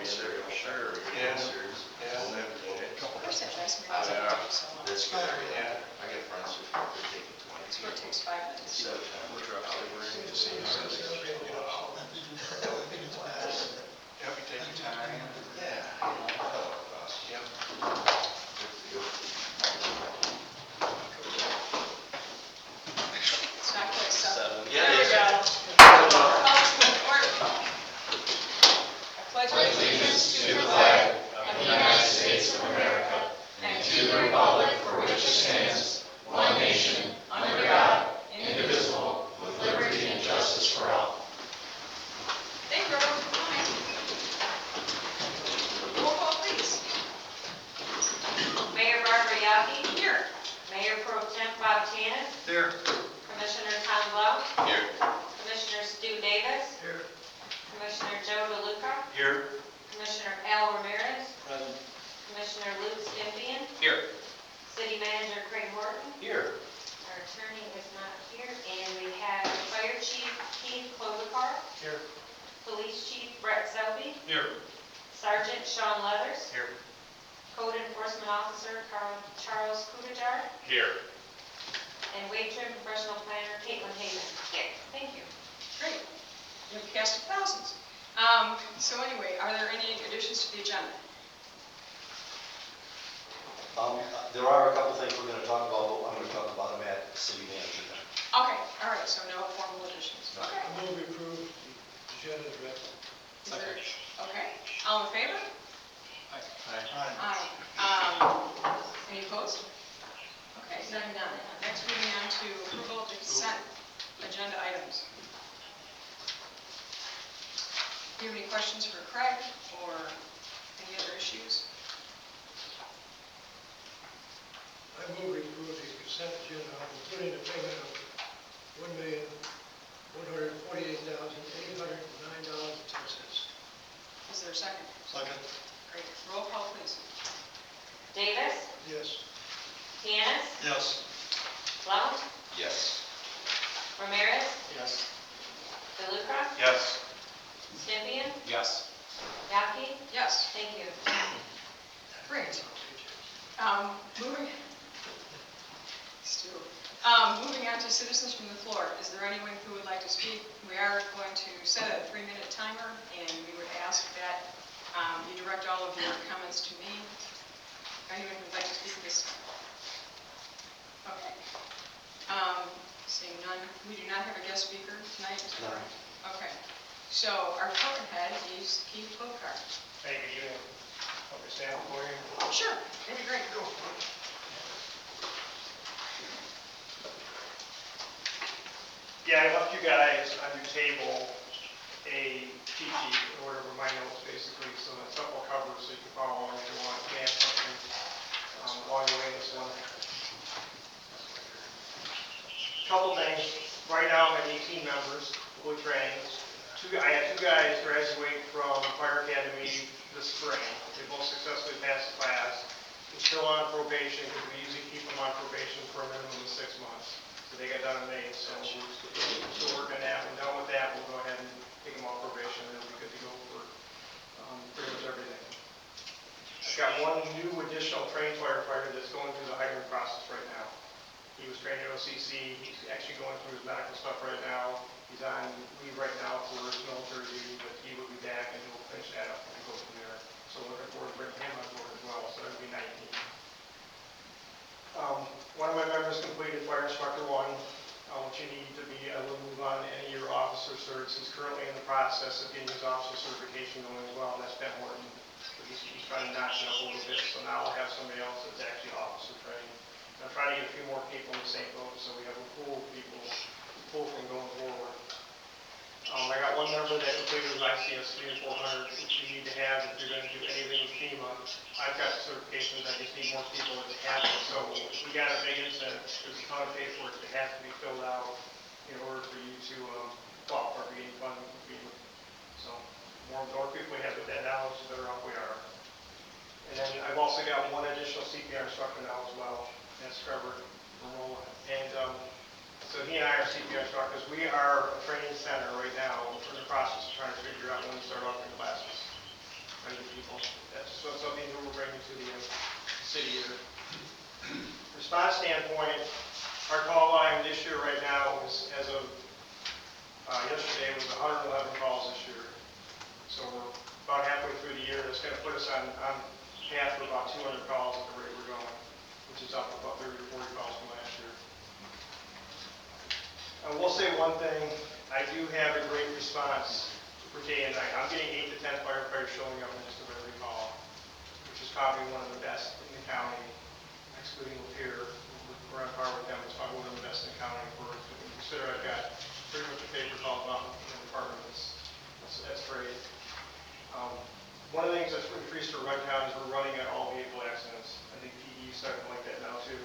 cereal. Sure. Yeah. Yeah. Couple There's that last Oh, minute. yeah. So That's good. Yeah. I got friends who are taking 20. it takes 5 minutes. So, What trucks they were in. Yep, you take your time. yeah. Yep. It's not quite 7. Yeah, There it we is. go. I pledge allegiance to the flag of the United States of America and to the republic for which it stands, one nation, under God, indivisible, with liberty and justice for all. Thank you everyone for coming. Roll call, please. Mayor Barbara Yaki, Here. Mayor Pro Tem Bob Tanis, There. Commissioner Tom Blau, Here. Commissioner Stu Davis, Here. Commissioner Joe DeLuca, Here. Commissioner Al Ramirez, Present. Commissioner Luke Stimpian, Here. City Manager Craig Horton, Here. our attorney is not here, and we have Fire Chief Keith Klobuchar, Here. Police Chief Brett Selby, Here. Sergeant Sean Leathers, Here. Code Enforcement Officer Charles Kubajar, Here. and Wade Trim Professional Planner Caitlin Hayman. Here. Thank you. Great. You have a cast of thousands. So anyway, are there any additions to the agenda? There are a couple things we're going to talk about, but I'm going to talk about them at city manager then. Okay, all right, so no formal additions. No. Okay. I move we approve the agenda as read. Is there, okay, all in favor? Aye. Aye. Any opposed? Okay, none. Next, moving on to approval of the consent agenda items. Do you have any questions for Craig or any other issues? I move we approve the consent agenda, including the payment of $1,148,809.10. Is there a second? Second. Great. Roll call, please. Davis, Yes. Tanis, Yes. Blount, Yes. Ramirez, Yes. DeLuca, Yes. Stimpian, Yes. Yaki. Yes. Thank you. Great. Moving. Stu. Moving on to citizens from the floor. Is there anyone who would like to speak? We are going to set a 3-minute timer, and we would ask that you direct all of your comments to me. Anyone who would like to speak this? Okay. Seeing none, we do not have a guest speaker tonight. Is that correct? Okay. So our department head is Keith Klobuchar. Hey, good evening. Hope you stand for you. Sure, that'd be great. Go. Yeah, I left you guys on your table a cheat sheet, or whatever, my notes basically, so that's what we'll cover, so you can follow along if you want. You may have something along the way in this one. Couple things. Right now, I'm at 18 members, fully trained. I had 2 guys graduate from Fire Academy this spring. They both successfully passed the class. They're still on probation, because we usually keep them on probation for a minimum of 6 months. So they got done in May, so we're still working that. When done with that, we'll go ahead and take them off probation, and they'll be good to go for pretty much everything. I've got one new additional trained firefighter that's going through the hiring process right now. He was trained at OCC. He's actually going through his medical stuff right now. He's on leave right now for his military duty, but he will be back and he'll finish that up and go from there. So looking forward to bringing him on board as well, so that'll be 19. One of my members completed Fire Instructor 1, which you need to be able to move on to any of your officer certs. He's currently in the process of getting his officer certification going as well, and that's Ben Horton. He's trying to notch it up a little bit, so now we'll have somebody else that's actually officer trained. I'm trying to get a few more people in the same boat, so we have a pool of people to pull from going forward. I got one member that completed his ICS 3 and 400, which you need to have if you're going to do anything with FEMA. I've got the certifications, I just need more people to have it. So we got a big incentive. There's a ton of paperwork that has to be filled out in order for you to qualify for getting funding from FEMA. So more people we have with that knowledge, the better off we are. And then I've also got one additional CPR instructor now as well. That's Trevor Romola. And so he and I are CPR instructors. We are a training center right now. We're in the process of trying to figure out when we start offering classes. Trying to response standpoint, our call volume this year right now is, as of yesterday, was 111 calls this year. So we're about halfway through the year. That's going to put us on path for about 200 calls at the rate we're going, which is up about 30 to 40 calls from last year. I will say one thing. I do have a great response for day and night. I'm getting 8 to 10 firefighters showing up in just about every call, which is probably one of the best in the county, excluding Lapeer. We're on par with them. It's probably one of the best in the county for it. Consider I've got pretty much a paper call about in the department. That's great. One of the things that's increased our run count is we're running at all vehicle accidents. I think PD is starting to like that now too.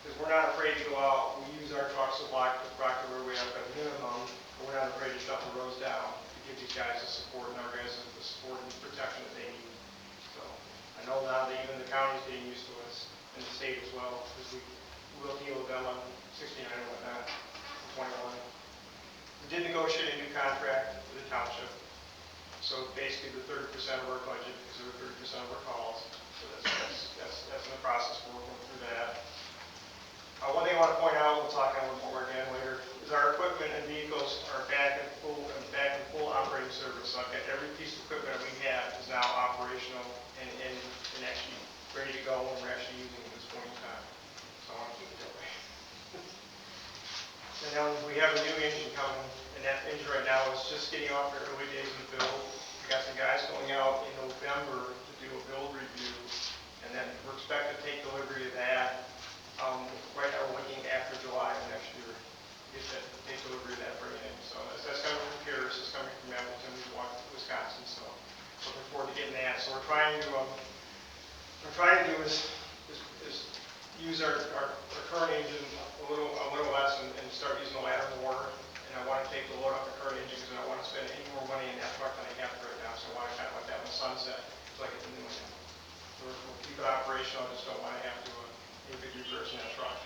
Because we're not afraid to go out. We use our trucks to block the roadway up at a minimum, but we're not afraid to shut the roads down to give these guys the support and our guys the support and protection that they need. So I know now that even the county's getting used to us and the state as well, because we will deal with them on 69 and whatnot, 21. We did negotiate a new contract with the township. So basically the 30% of our budget is the 30% of our calls. So that's in the process. We're working through that. One thing I want to point out, we'll talk on a little more again later, is our equipment and vehicles are back in full operating service. So I've got every piece of equipment that we have is now operational and actually ready to go, and we're actually using it at this point in time. So I want to keep it that way. And then we have a new engine coming, and that engine right now is just getting off the early days of the build. We got some guys going out in November to do a build review, and then we're expected to take delivery of that. Right now we're looking after July of next year to take delivery of that brand in. So that's coming from Pierce, it's coming from Appleton, Wisconsin. So looking forward to getting that. So we're trying to do is use our current engine a little less and start using the ladder more. And I want to take the load off the current engine because I don't want to spend any more money in that truck than I have right now. So I want to kind of let that one sunset until I get the new one in. We'll keep it operational. I just don't want to have to do a big repairs in that truck.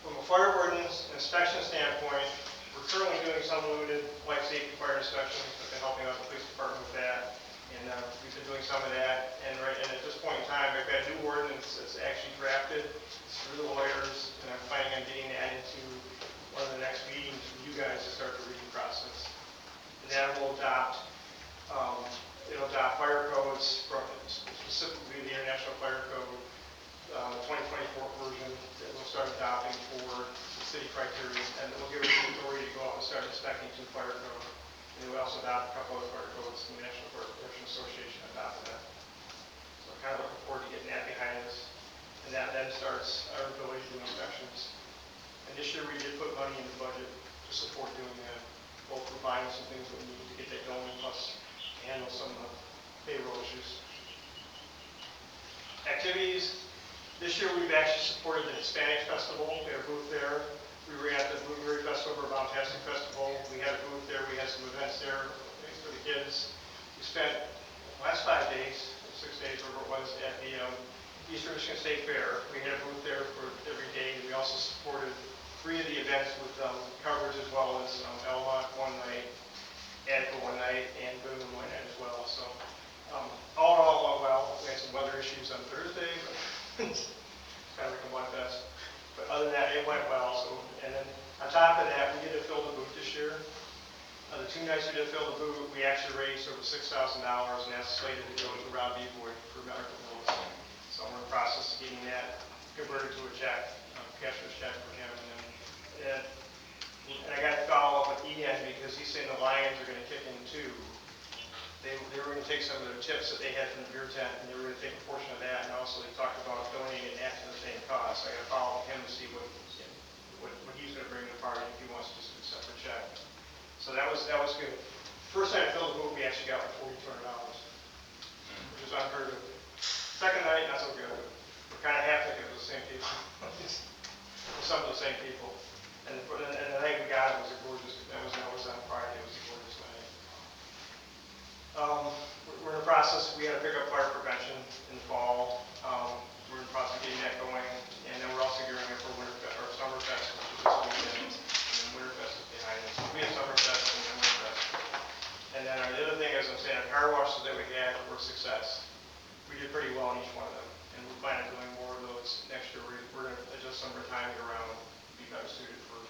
From a fire ordinance inspection standpoint, we're currently doing some limited life safety fire inspections. I've been helping out the police department with that. And we've been doing some of that, and at this point in time, I've got a new ordinance that's actually drafted. It's through the lawyers, and I'm planning on getting that into one of the next meetings for you guys to start the reading process. And that will adopt fire codes, specifically the International Fire Code, 2024 version that we'll start adopting for the city criteria, and it will give us the authority to go out and start inspecting to fire code. And we also adopt a couple of fire codes, the National Fire Protection Association adopted that. So I'm kind of looking forward to getting that behind us. And that then starts our ability to do inspections. And this year we did put money in the budget to support doing that, both for buying some things that we need to get that going, plus handle some of the payroll issues. Activities. This year we've actually supported the Hispanic Festival. We had a booth there. We were at the Blueberry Festival, or Bountastic Festival. We had a booth there. We had some events there for the kids. We spent the last 5 days, 6 days, whatever it was, at the Eastern Michigan State Fair. We had a booth there for every day. We also supported 3 of the events with coverage, as well as Elmont one night, ADCA one night, and Boone one night as well. So all in all, well, we had some weather issues on Thursday, but it's kind of like a mud fest. But other than that, it went well. So, and then on top of that, we did a fill the booth this year. The 2 nights we did fill the booth, we actually raised over $6,000, and that's slated to go to Rob Boyd for medical bills. So we're in the process of getting that converted to a check, cashier's check for him. And I got to follow up with Ian because he's saying the Lions are going to kick in too. They were going to take some of the tips that they had from the beer tent, and they were going to take a portion of that, and also they talked about donating that to the same cause. So I got to follow up with him to see what he's going to bring to the party if he wants to just do a separate check. So that was good. First night I filled the booth, we actually got like $4,200, which is unheard of. Second night, not so good. We're kind of half thinking it was the same people. Some of the same people. And the night we got it was a gorgeous. That was on Friday. It was a gorgeous night. We're in the process. We had a pickup fire prevention in the fall. We're in the process of getting that going, and then we're also gearing up for Summerfest, which is this weekend. And Winterfest is behind us. We have Summerfest and then Winterfest. And then the other thing, as I'm saying, our car washes that we had were a success. We did pretty well in each one of them. and we plan on doing more of those next year. We're going to adjust some of our timing around to be better suited for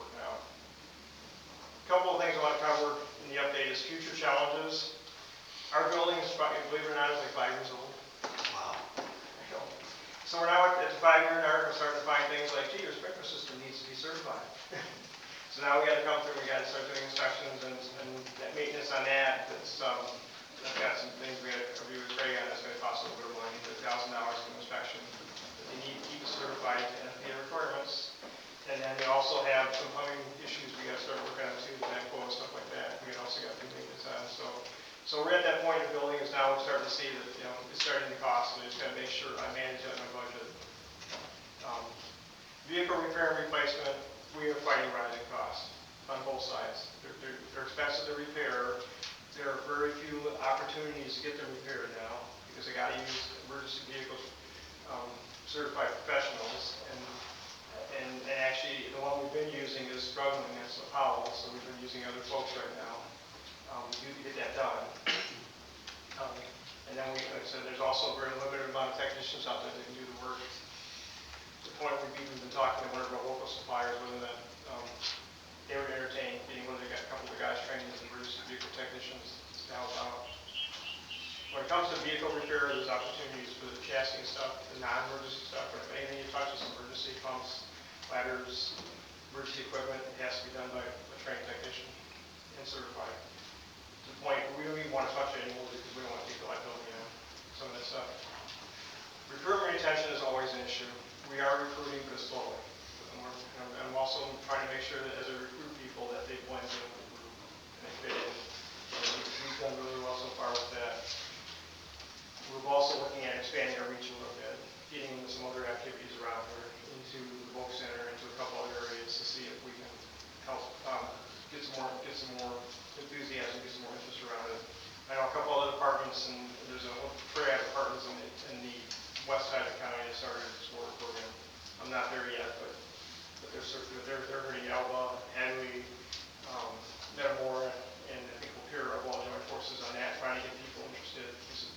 working out. A couple of things I want to cover in the update is future challenges. Our building is, believe it or not, is like 5 years old. Wow. So we're now at the 5-year mark, we're starting to find things like, gee, your sprinkler system needs to be certified. So now we got to come through, we got to start doing inspections and that maintenance on that. I've got some things we got to review with Craig on, that's going to cost a little bit of money, $1,000 for inspection. But they need to keep it certified to NFPA requirements. And then we also have some plumbing issues we got to start working on too, backflow and stuff like that. We also got to do maintenance on. So we're at that point in the building is now we're starting to see that, it's starting to cost, so we just got to make sure I manage that in my budget. Vehicle repair and replacement, we are fighting rising costs on both sides. They're expensive to repair. There are very few opportunities to get them repaired now because they got to use emergency vehicles certified professionals. And actually, the one we've been using is struggling. That's Apollo, so we've been using other folks right now. We do get that done. And then like I said, there's also a very limited amount of technicians out there that can do the work. To the point we've even been talking to one of our local suppliers, whether that they would entertain getting one of the couple of the guys trained as emergency vehicle technicians to help out. When it comes to vehicle repair, there's opportunities for the chassis and stuff, the non-emergency stuff. But if anything you touch is emergency pumps, ladders, emergency equipment, it has to be done by a trained technician and certified. To the point where we don't even want to touch it anymore because we don't want to take the liability on some of that stuff. Recruitment retention is always an issue. We are recruiting, but slowly. And I'm also trying to make sure that as I recruit people that they blend in with the group and they fit in. We've done really well so far with that. We're also looking at expanding our reach a little bit, getting into some other activities around here, into the Voc Center, into a couple other areas to see if we can help get some more enthusiasm, get some more interest around it. I know a couple other departments, and there's a Triad apartments in the west side of the county that started a Explorer program. I'm not there yet, but they're hurting Alba, Henry, Metamora, and I think Lapeer are all joining forces on that, trying to get people interested.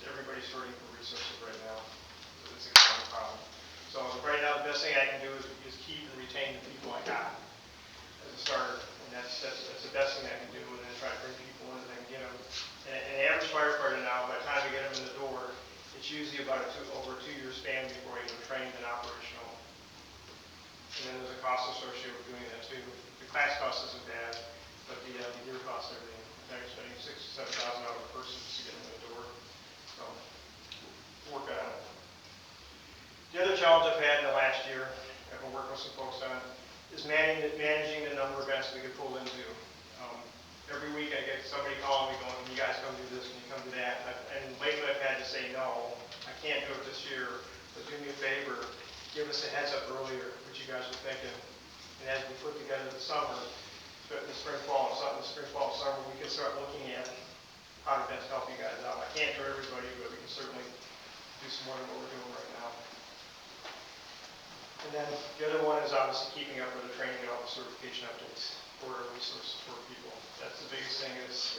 Everybody's hurting for resources right now. It's a common problem. So right now, the best thing I can do is keep and retain the people I got as a starter, and that's the best thing I can do, and then try to bring people in and get them. And an average firefighter now, by the time we get them in the door, it's usually about over a 2-year span before you get them trained and operational. And then there's a cost associated with doing that too. The class cost isn't bad, but the year cost and everything. They're spending $6,000 to $7,000 per person just to get them in the door. So we'll work on it. The other challenge I've had in the last year, I've been working with some folks on, is managing the number of events we can pull into. Every week I get somebody calling me going, can you guys come do this, can you come do that? And lately I've had to say, no, I can't do it this year, but do me a favor, give us a heads up earlier, what you guys are thinking. And as we put together the summer, the spring, fall, and summer, we can start looking at how to best help you guys out. I can't do everybody, but we can certainly do some more than what we're doing right now. And then the other one is obviously keeping up with the training and all the certification updates for our resources for people. That's the biggest thing is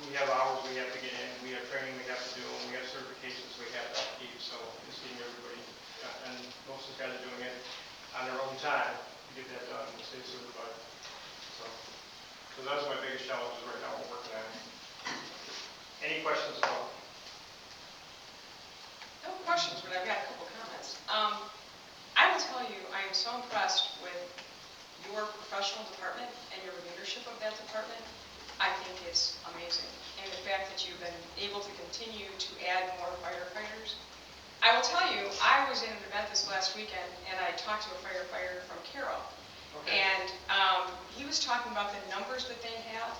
we have hours we have to get in, we have training we have to do, and we have certifications we have to upkeep. So it's getting everybody, and most of the guys are doing it on their own time to get that done and stay certified. So those are my biggest challenges right now we're working on. Any questions about? No questions, but I've got a couple comments. I will tell you, I am so impressed with your professional department and your leadership of that department. I think it's amazing. And the fact that you've been able to continue to add more firefighters. I will tell you, I was in an event this last weekend and I talked to a firefighter from Carroll. Okay. And he was talking about the numbers that they have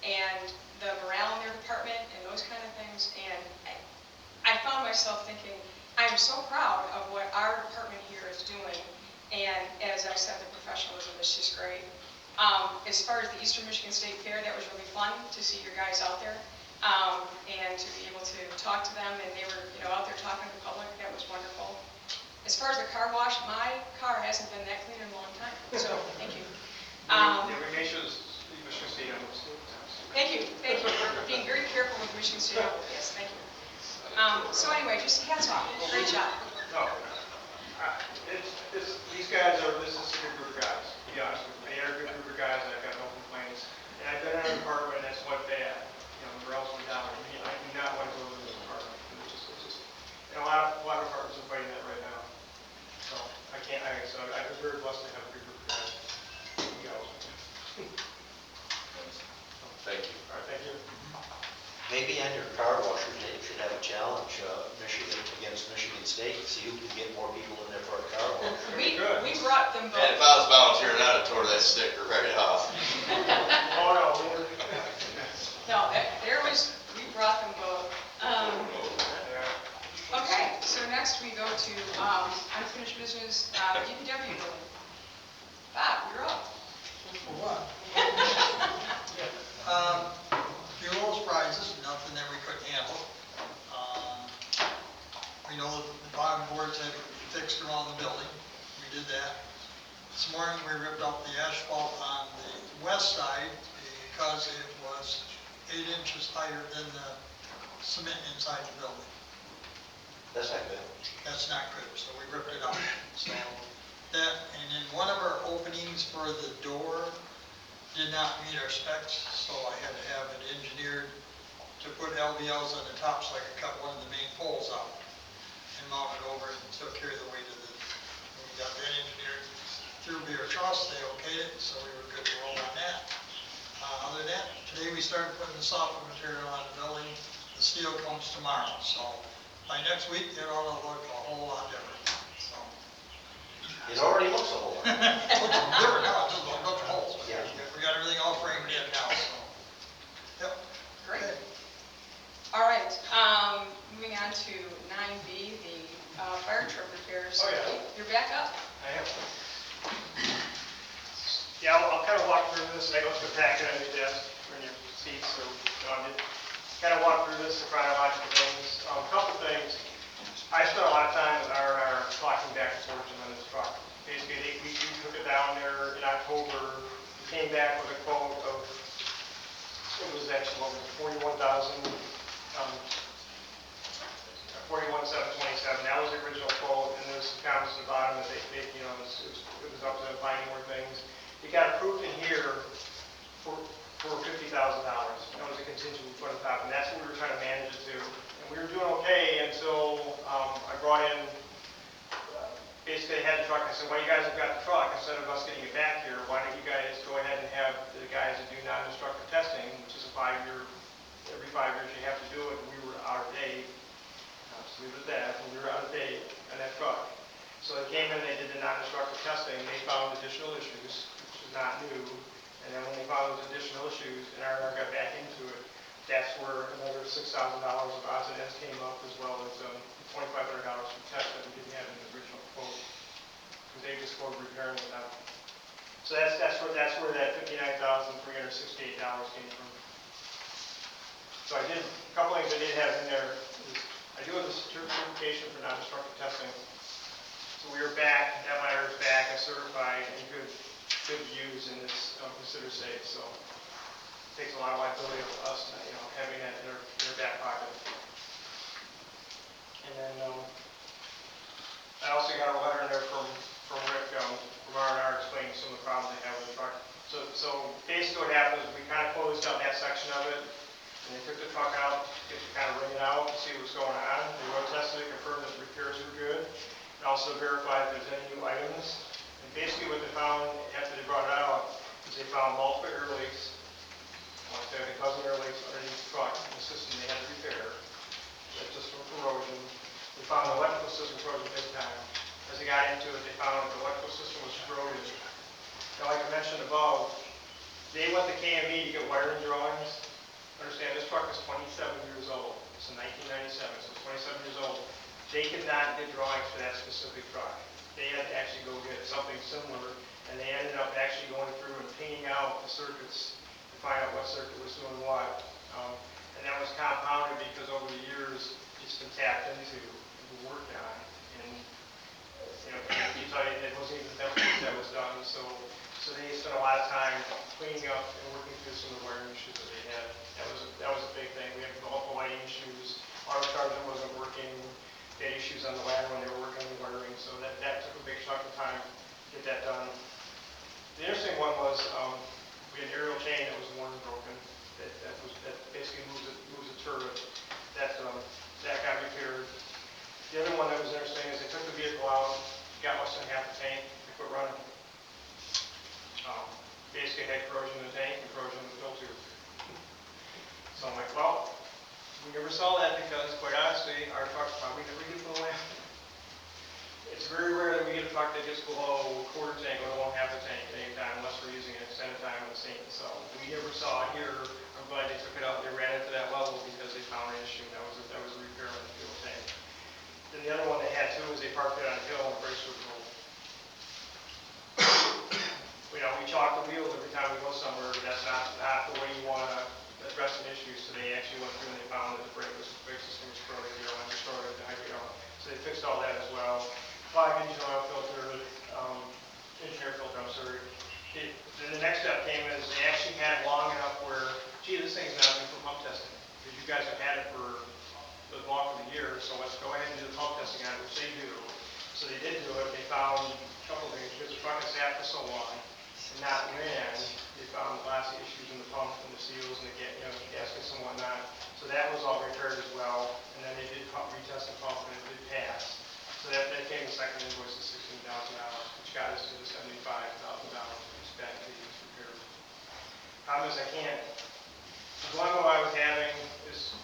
and the morale in their department and those kind of things. And I found myself thinking, I am so proud of what our department here is doing. And as I said, the professionalism is just great. As far as the Eastern Michigan State Fair, that was really fun to see your guys out there and to be able to talk to them. And they were, out there talking to the public. That was wonderful. As far as the car wash, my car hasn't been that clean in a long time. So thank you. We make sure the Michigan State Thank Thank you for being very careful with Michigan State. Yes, thank you. So anyway, just hats off, great job. No, these guys are, this is a good group of guys, to be honest with you. They are a good group of guys, and I've got no complaints. And I've been in an apartment that's went bad, or else went down. I do not want to go to this apartment. It's just, a lot of apartments are fighting that right now. So I'm very blessed to have a good group of guys. Thank you. All right, thank you. Maybe on your car washer, they should have a challenge, Michigan against Michigan State, see who can get more people in there for a car wash. We Good. brought them And if both. I was volunteering, I'd have tore that sticker right off. Oh, no, No, we brought them both. Okay, so next we go to unfinished business, DPW building. Bob, you're up. For what? Fuels, prizes, nothing that we couldn't handle. We know that the bottom boards have fixed around the building. We did that. This morning we ripped out the asphalt on the west side because it was 8 inches higher than the cement inside the building. That's not good. That's not good, so we ripped it out. So that, and then one of our openings for the door did not meet our specs, so I had to have it engineered to put LVLs on the top so I could cut one of the main poles out and mount it over and took care of the weight of the, when we got that engineered through Beer Trust, they okayed it, so we were good to roll on that. Other than that, today we started putting the soffit material on the building. The steel comes tomorrow, so by next week, it ought to look a whole lot different, so. It already looks a whole lot. It looks different now, just a bunch of holes. Yeah. We got everything all framed in now, so. Yep. Great. Okay. All right, moving on to 9B, the fire truck repairs. Oh, yeah. You're back up? I am. Yeah, I'll kind of walk through this, and I go to the packet on your desk, or in your seats, so I'll kind of walk through this, the chronological things. A couple things. I spent a lot of time with our talking back and forth on this truck. Basically, we took it down there in October. We came back with a quote of, it was actually, what was it, 41,727. That was the original quote, and there's some comments at the bottom that they it was up to them finding more things. It got approved in here for $50,000. That was a contingent we put on top, and that's what we were trying to manage it to. And we were doing okay until I brought in, basically I had the truck. I said, well, you guys have got the truck. Instead of us getting it back here, why don't you guys go ahead and have the guys that do non-destructive testing, which is a 5-year, every 5 years you have to do it. And we were out of date. So we did that, and we were out of date on that truck. So they came in, they did the non-destructive testing. They found additional issues, which is not new. And then when they found those additional issues and R&R got back into it, that's where another $6,000 of odds and ends came up, as well as $2,500 for tests that we didn't have in the original quote. Because they just quoted repairing without. So that's where that $59,368 came from. So I did, a couple things I did have in there is, I do have the certification for non-destructive testing. So we were back, that matter is back, and certified and good use in this consider safe. So it takes a lot of liability of us, having that in their back pocket. And then I also got a letter in there from Rick from R&R explaining some of the problems they have with the truck. So basically what happened is we kind of closed down that section of it, and they took the truck out to kind of ring it out and see what's going on. They road tested it, confirmed that the repairs were good, and also verified if there's any new items. And basically what they found after they brought it out is they found multiple air leaks, cousin air leaks underneath the truck in the system they had to repair. That's just from corrosion. They found the electrical system corrosion big time. As they got into it, they found that the electrical system was corroded. Now, like I mentioned above, they went to KME to get wiring drawings. Understand, this truck is 27 years old. It's in 1997, so it's 27 years old. They could not get drawings for that specific truck. They had to actually go get something similar, and they ended up actually going through and painting out the circuits to find out what circuit was doing what. And that was compounded because over the years, it's been tapped into and worked on. And, you tell you, it wasn't even that was done. So they spent a lot of time cleaning up and working through some of the wiring issues that they had. That was a big thing. We had multiple lighting issues. Auto charger wasn't time to get that done. The interesting one was, we had an aerial chain that was worn and broken, that basically moves the turret, that got repaired. The other one that was interesting is they took the vehicle out, got less than half the tank, they quit running. Basically had corrosion in the tank and corrosion in the filter. So I'm like, well, we never saw that because, quite honestly, our trucks probably never get below half. It's very rare that we get a truck that gets below a quarter tank or won't have the tank at any time unless we're using an extended time on the scene. So we never saw it here. I'm glad they took it out. They ran it to that level because they found an issue. That was a repair on the fuel tank. Then the other one they had too is they parked it on a hill and the brakes were rolled. We chalk the wheels every time we go somewhere, but that's not the way you want to address an issue. So they actually went through and they found that the brake system was corroded, and destroyed the hydraulic. So they fixed all that as well. 5 engine oil filter, engineer filter, I'm sorry. Then the next step came is they actually had it long enough where, gee, this thing's not good for pump testing. Because you guys have had it for the long of the year, so let's go ahead and do the pump testing on it, which they do. So they did do it. They found a couple of things because the truck had sat for so long and not ran. They found lots of issues in the pump and the seals and the gaskets and whatnot. So that was all repaired as well. And then they did retest the pump and it did pass. So that came the second invoice of $16,000, which got us to the $75,000 which back to these repairs. Problem is the dilemma I was having is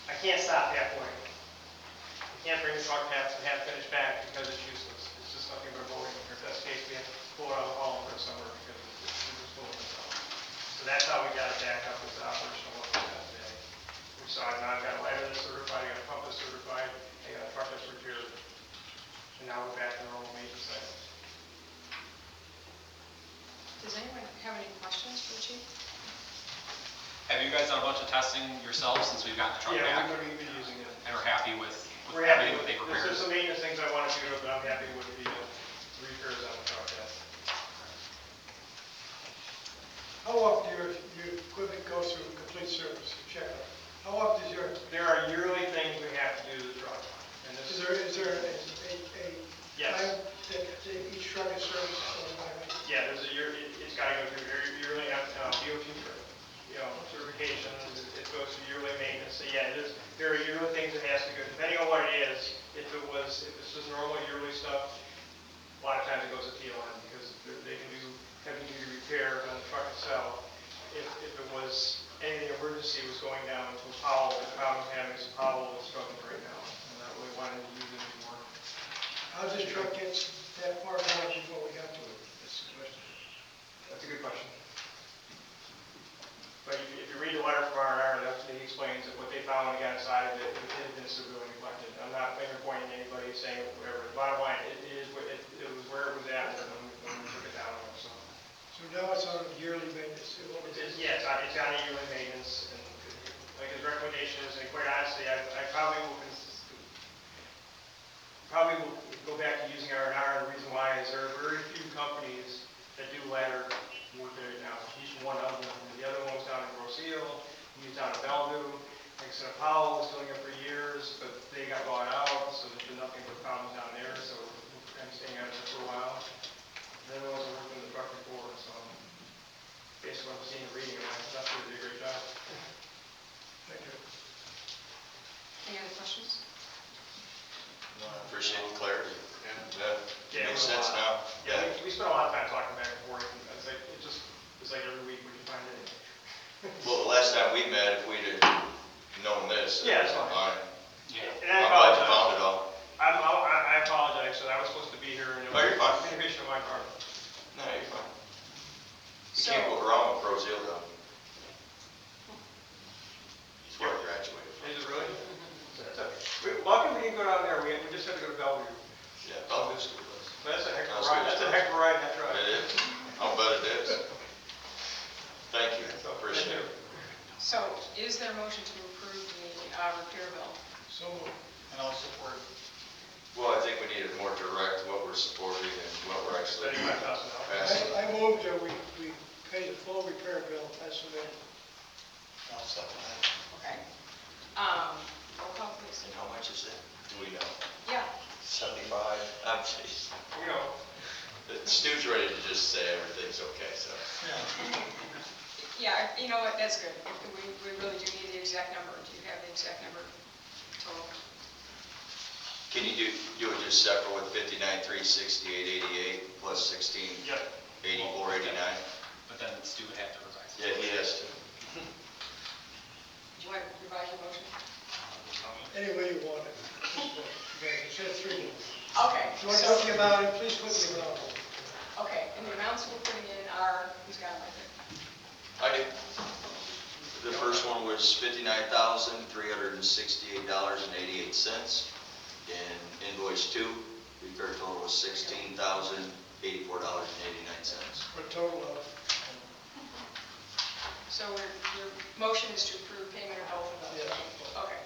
I can't stop halfway. I can't bring the truck half finished back because it's useless. It's just nothing but a rolling. If that's the case, we have to pull it out of the hall for the summer because it's just full of itself. So that's how we got it back up as operational what we got today. We saw it now. I've got a lighter that's certified, I got a pump that's certified, I got a truck that's repaired. And now we're back to the normal maintenance cycle. Does anyone have any questions for the chief? Have you guys done a bunch of testing yourselves since we've gotten the truck Yeah, back? we're going to be using it. And we're happy with We're happy everything with that they've repaired? There's some maintenance things I want to do, but I'm happy with the repairs on the truck, yes. How often do your equipment go through complete service checkup? How often is There are yearly things we have to do to the truck. And this is there a Yes. time that each truck is serviced? Yeah, there's a year, it's got to go through yearly DOT, certifications, it goes through yearly maintenance. So yeah, there are yearly things that has to go, depending on what it is. If it's just normal yearly stuff, a lot of times it goes to TLM because they can do heavy duty repair on the truck itself. If it was anything emergency was going down to Powell, the problem is having some Powell that's struggling right now. And not really wanting to use it anymore. How does this truck get that far down before we got to it? That's the question. That's a good question. But if you read the letter from R&R, he explains that what they found when they got inside of it, it had been severely neglected. I'm not finger pointing at anybody saying whatever. The bottom line, it was where it was at when we took it down. So now it's on yearly maintenance. yeah, it's on a yearly maintenance. And like his recommendation is, and quite honestly, I probably will go back to using R&R. The reason why is there are very few companies that do ladder work there now. He's one of them. The other one was down in Roseal. He's down in Bellevue. Like I said, Powell was doing it for years, but they got bought out, so there's been nothing but problems down there. So we're kind of staying out of it for a while. The other ones are working the truck before, so basically what I'm seeing and reading, that's really a great job. Thank you. Any other questions? No, I appreciate the clarity. Yeah, Makes it was a sense lot. now. Yeah, we spent a lot of time talking back and forth. And it's like every week we can find it. Well, the last time we met, if we'd have known this. Yeah, it's fine. All right. Yeah. And I I'm glad you apologize. found it all. I apologize, so I was supposed to be here and it Oh, was you're fine. communication on my part. No, you're fine. You So- can't go wrong with Roselle though. He's where I graduated from. Is it really? Luckily we didn't go down there, we just had to go to Bellevue. Yeah, Bellevue's a good place. But that's a heck of a That's ride, good that's a stuff. heck of a ride in that truck. It is. I'll bet it is. Thank you. So, Appreciate it. So is there a motion to approve the repair bill? So moved. And I'll support it. Well, I think we need it more direct, what we're supporting and what we're actually $35,000. passing. I moved that we pay the full repair bill as submitted. I'll second that. Okay. Roll call, please. And how much is it? Do we know? Yeah. 75? Jeez. You know, Stu's ready to just say everything's okay, so. Yeah. Yeah, you know what, that's good. We really do need the exact number. Do you have the exact number total? Can you do it just separate with 59,368.88 plus 16,84.89? But then Stu would have to revise. Yeah, he has to. Do you want to revise your motion? Any way you want it. You said three. Okay. If you want to so- put the amount in, please put the amount in. Okay, and the amounts we're putting in are, who's got them right there? I do. The first one was $59,368.88. And invoice 2, recurring total was $16,084.89. For a total of, So your motion is to approve payment of both of those? yeah. Okay.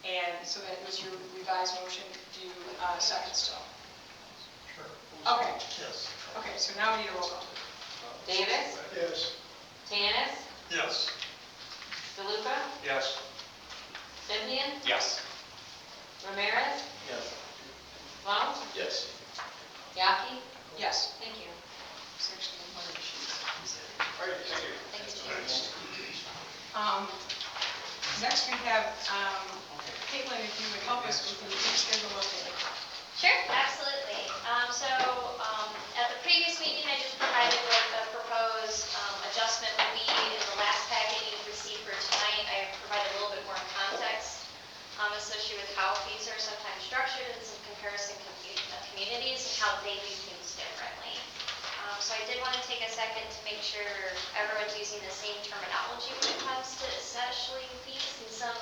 And so that was your revised motion. Do you second still? Sure. Okay. Yes. Okay, so now we need a roll call. Davis, Yes. Tanis, Yes. DeLuca, Yes. Vivian, Yes. Ramirez, Yes. Wong, Yes. Yaki. Yes. Thank you. It's actually one of the sheets. All right, thank you. Thank you, Chief. Next we have Caitlin, if you would help us with the fee schedule update. Sure, absolutely. At the previous meeting, I just provided with a proposed adjustment would be in the last packet you received for tonight. I provided a little bit more context associated with how fees are sometimes structured in some comparison communities and how they do things differently. So I did want to take a second to make sure everyone's using the same terminology when it comes to essentially fees and some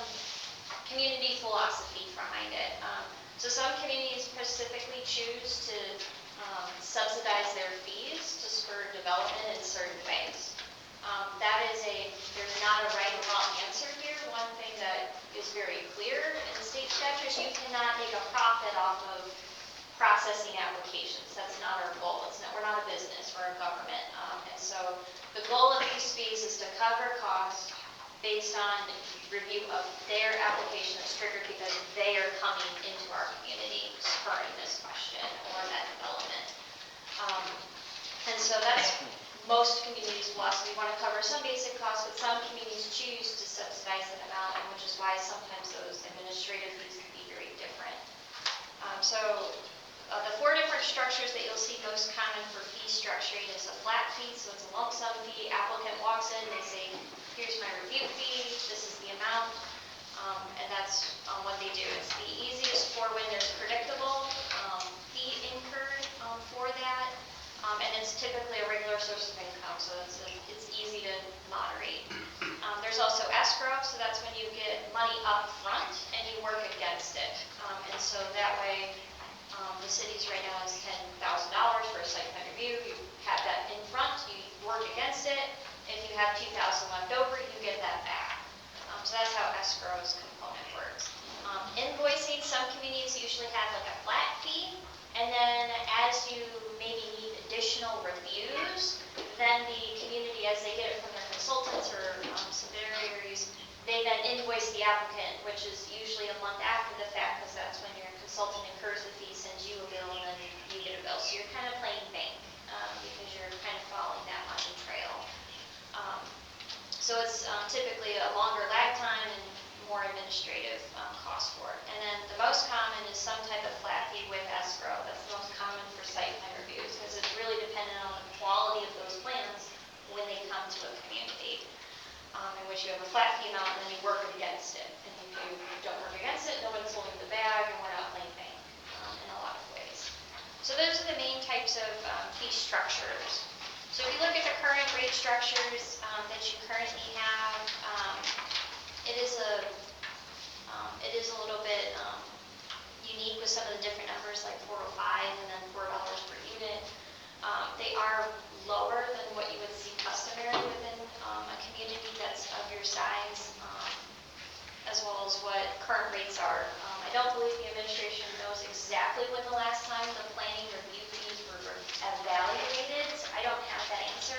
community philosophy behind it. So some communities specifically choose to subsidize their fees to spur development in certain ways. There's not a right or wrong answer here. One thing that is very clear in the state statutes, you cannot make a profit off of processing applications. That's not our goal. We're not a business, we're a government. And so the goal of these fees is to cover costs based on review of their application that's triggered because they are coming into our community spurring this question or that development. And so that's most communities' philosophy. We want to cover some basic costs, but some communities choose to subsidize that amount, which is why sometimes those administrative fees can be very different. The 4 different structures that you'll see most common for fee structuring is a flat fee, so it's a lump sum fee. Applicant walks in, they say, here's my review fee, this is the amount, and that's what they do. It's the easiest for when there's predictable fee incurred for that, and it's typically a regular source of income, so it's easy to moderate. There's also escrow, so that's when you get money up front and you work against it, and so that way the city's right now is $10,000 for a site plan review. You have that in front, you work against it. If you have $2,000 left over, you get that back. So that's how escrow's component works. Invoicing, some communities usually have like a flat fee, and then as you maybe need additional reviews, then the community, as they get it from their consultants or subsidiaries, they then invoice the applicant, which is usually a month after the fact, because that's when your consultant incurs the fee, sends you a bill, and then you get a bill. So you're kind of playing bank because you're kind of following that money trail. So it's typically a longer lag time and more administrative cost for it. And then the most common is some type of flat fee with escrow. That's the most common for site plan reviews because it's really dependent on the quality of those plans when they come to a community, in which you have a flat fee amount and then you work against it. And if you don't work against it, no one's holding the bag and we're not playing bank in a lot of ways. So those are the main types of fee structures. So if you look at the current rate structures that you currently have, it is a little bit unique with some of the different numbers like 405 and then $4 per unit. They are lower than what you would see customary within a community that's of your size, as well as what current rates are. I don't believe the administration knows exactly when the last time the planning review fees were evaluated. So I don't have that answer,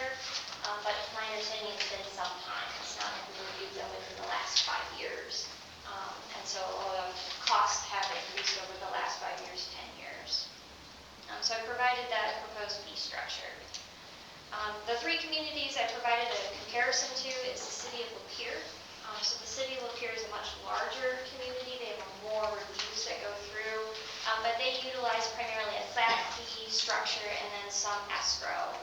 but my understanding it's been some time. It's not like we reviewed them within the last 5 years. And so although costs have increased over the last 5 years, 10 years. So I provided that proposed fee structure. The three communities I provided a comparison to is the city of Lapeer. So the city of Lapeer is a much larger community. They have more reviews that go through, but they utilize primarily a flat fee structure and then some escrow.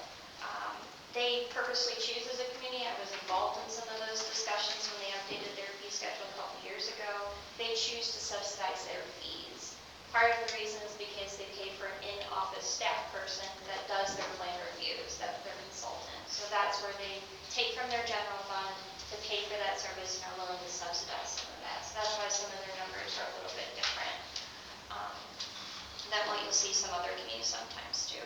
They purposely choose as a community. I was involved in some of those discussions when they updated their fee schedule a couple years ago. They choose to subsidize their fees. Part of the reason is because they pay for an in-office staff person that does their plan reviews, that's their consultant. So that's where they take from their general fund to pay for that service and are willing to subsidize some of that. So that's why some of their numbers are a little bit different than what you'll see some other communities sometimes do.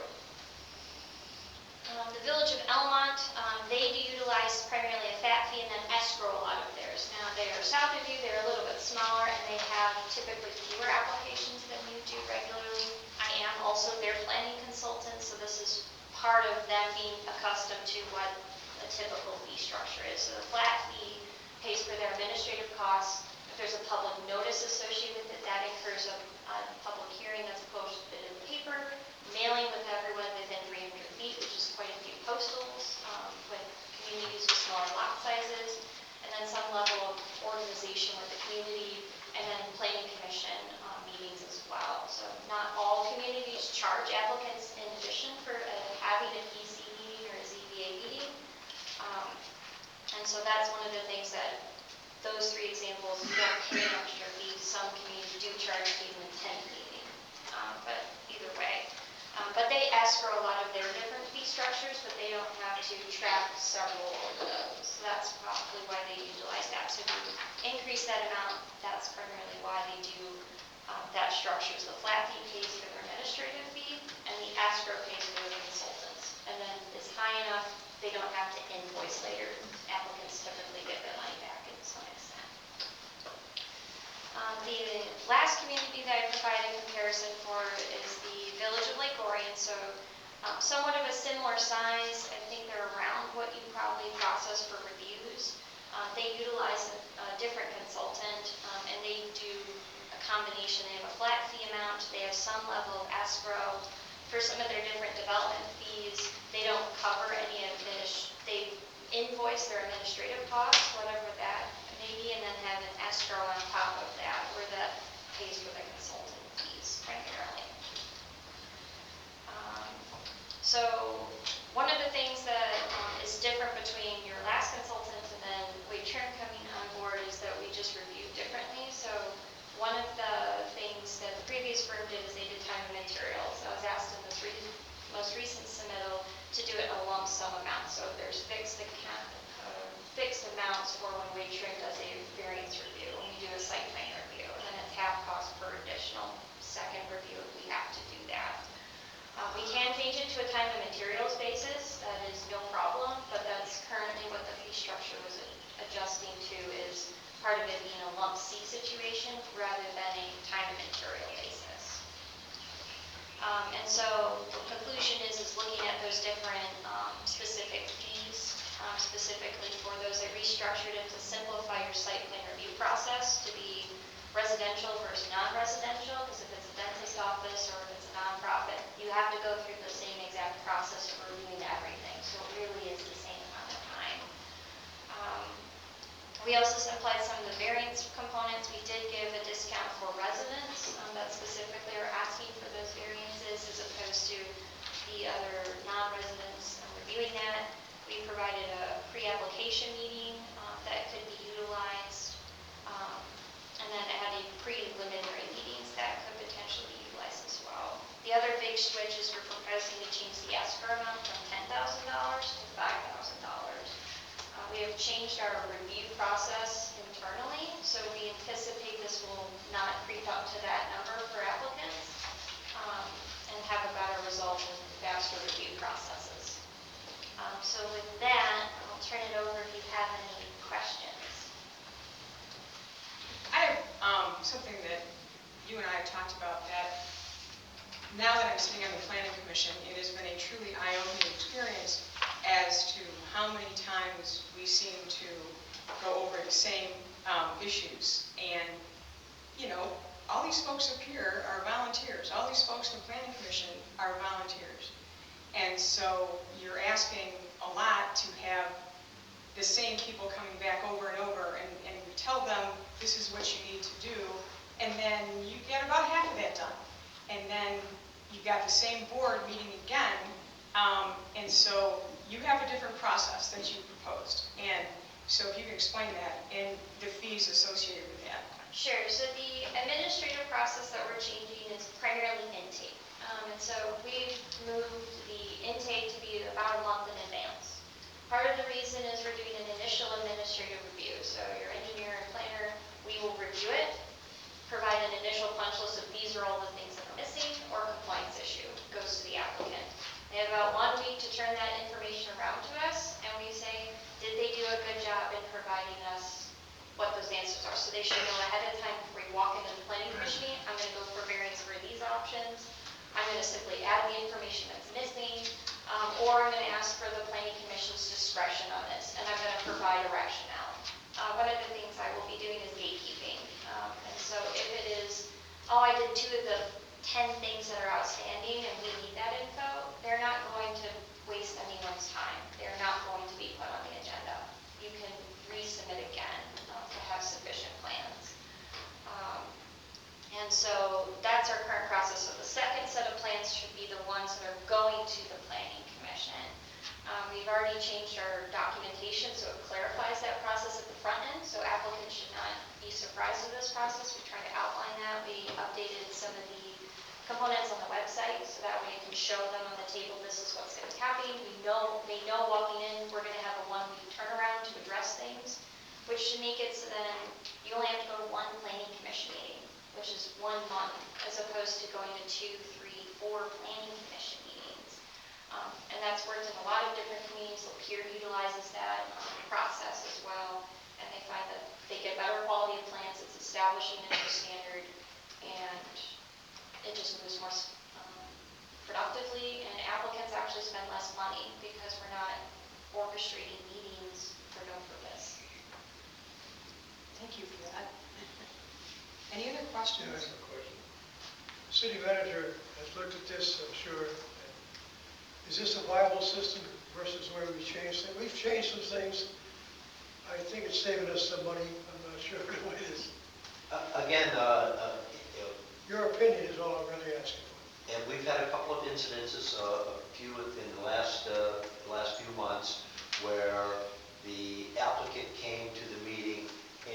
The Village of Elmont, they do utilize primarily a fat fee and then escrow a lot of theirs. Now, they are south of you, they're a little bit smaller, and they have typically fewer applications than you do regularly. I am also their planning consultant, so this is part of them being accustomed to what a typical fee structure is. So the flat fee pays for their administrative costs. If there's a public notice associated with it, that incurs a public hearing that's posted in the paper, mailing with everyone within 300 feet, which is quite a few postals, with communities with smaller lot sizes, and then some level of organization with the community, and then planning commission meetings as well. So not all communities charge applicants in addition for having a PC meeting or a ZBA meeting. And so that's one of the things that those three examples, you don't pay an extra fee. Some communities do charge even a 10 meeting, but either way. But they escrow a lot of their different fee structures, but they don't have to track several of those. So that's probably why they utilize that. So to increase that amount, that's primarily why they do that structure. So the flat fee pays for their administrative fee, and the escrow pays for the consultants. And then it's high enough, they don't have to invoice later. Applicants typically get their money back to some extent. The last community that I provide a comparison for is the Village of Lake Orion. So somewhat of a similar size. I think they're around what you probably process for reviews. They utilize a different consultant, and they do a combination. They have a flat fee amount. They have some level of escrow. For some of their different development fees, they don't cover any they invoice their administrative costs, whatever that may be, and then have an escrow on top of that, where that pays for the consultant fees primarily. So one of the things that is different between your last consultant and then Wade Trim coming on board is that we just reviewed differently. So one of the things that the previous firm did is they did time and materials. I was asked in the most recent submittal to do it a lump sum amount. So there's fixed amounts for when Wade Trim does a variance review, when we do a site plan review, and then it's half cost per additional second review if we have to do that. We can change it to a time and materials basis. That is no problem, but that's currently what the fee structure was adjusting to, is part of it being a lump C situation rather than a time and material basis. And so the conclusion is looking at those different specific fees, specifically for those that restructured it to simplify your site plan review process to be residential versus non-residential, because if it's a dentist office or if it's a nonprofit, you have to go through the same exact process for reviewing everything. So it really is the same amount of time. We also applied some of the variance components. We did give a discount for residents that specifically are asking for those variances as opposed to the other non-residents reviewing that. We provided a pre-application meeting that could be utilized, and then it had a preliminary meetings that could potentially be utilized as well. The other big switch is we're proposing to change the escrow amount from $10,000 to $5,000. We have changed our review process internally, so we anticipate this will not creep up to that number for applicants and have a better result in faster review processes. So with that, I'll turn it over if you have any questions. I have something that you and I have talked about, that now that I'm sitting on the planning commission, it has been a truly eye-opening experience as to how many times we seem to go over the same issues. And, you know, all these folks up here are volunteers. All these folks in the planning commission are volunteers. And so you're asking the same people coming back over and over, and we tell them, this is what you need to do, and then you get about half of that done. And then you've got the same board meeting again, and so you have a different process that you proposed. And so if you can explain that, and the fees associated with that. Sure, so the administrative process that we're changing is primarily intake. And so we've moved the intake to be about a month in advance. Part of the reason is we're doing an initial administrative review. So your engineer and planner, we will review it, provide an initial punch list of these are all the things that are missing or compliance issue, goes to the applicant. They have about 1 week to turn that information around to us, and we say, did they do a good job in providing us what those answers are? So they should know ahead of time before you walk into the planning commission meeting, I'm going to go for variance for these options. I'm going to simply add the information that's missing, or I'm going to ask for the planning commission's discretion on this, and I'm going to provide a rationale. One of the things I will be doing is gatekeeping. And so if it is, oh, I did 2 of the 10 things that are outstanding and we need that info, they're not going to waste anyone's time. They're not going to be put on the agenda. You can resubmit again to have sufficient plans. And so that's our current process. So the second set of plans should be the ones that are going to the planning commission. We've already changed our documentation so it clarifies that process at the front end. So applicants should not be surprised with this process. We try to outline that. We updated some of the components on the website so that way you can show them on the table this is what's going to be happening. They know walking in we're going to have a 1-week turnaround to address things, which should make it so then you only have to go to 1 planning commission meeting, which is 1 month, as opposed to going to 2, 3, 4 planning commission meetings. And that's worked in a lot of different communities. Lapeer utilizes that process as well, and they find that they get better quality of plans. It's establishing a new standard, and it just moves more productively, and applicants actually spend less money because we're not orchestrating meetings for no purpose. Thank you for that. Any other questions? Yeah, I have a question. The city manager has looked at this, I'm sure. Is this a viable system versus where we changed things? We've changed some things. I think it's saving us some money. I'm not sure what it is. Again, Your opinion is all I'm really asking for. and we've had a couple of incidences, a few in the last few months, where the applicant came to the meeting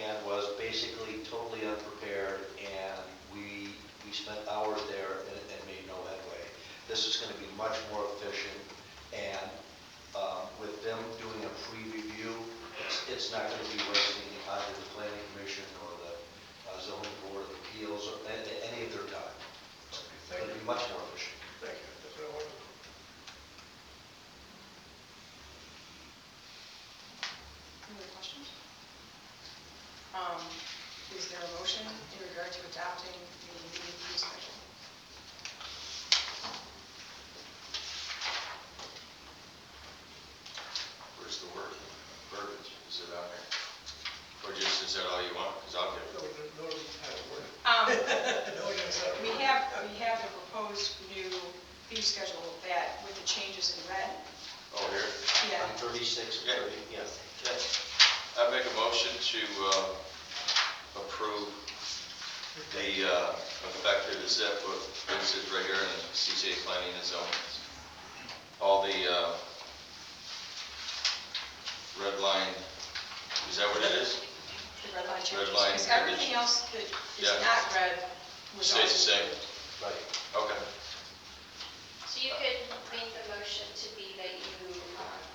and was basically totally unprepared, and we spent hours there and made no headway. This is going to be much more efficient, and with them doing a pre-review, it's not going to be wasting either the planning commission or the zoning board of appeals or any of their time. Thank It'll you. be much more efficient. Thank you. That's what I wanted to know. Any other questions? Is there a motion in regard to adopting the meeting fee schedule? Where's the word? Verbiage, is it on there? Or just, is that all you want? Because I'll get it. No, I don't worry. No, yes, I don't We worry. have a proposed new fee schedule that, with the changes in red. Oh, here? Yeah. On 36 and 30, yeah. I make a motion to approve the effective as that what this is right here in the CCA planning and zoning. All the red line, is that what it is? The red line changes. Red line Because everything else that is Yeah. not red was Stays also. the same? Right. Okay. So you could make the motion to be that you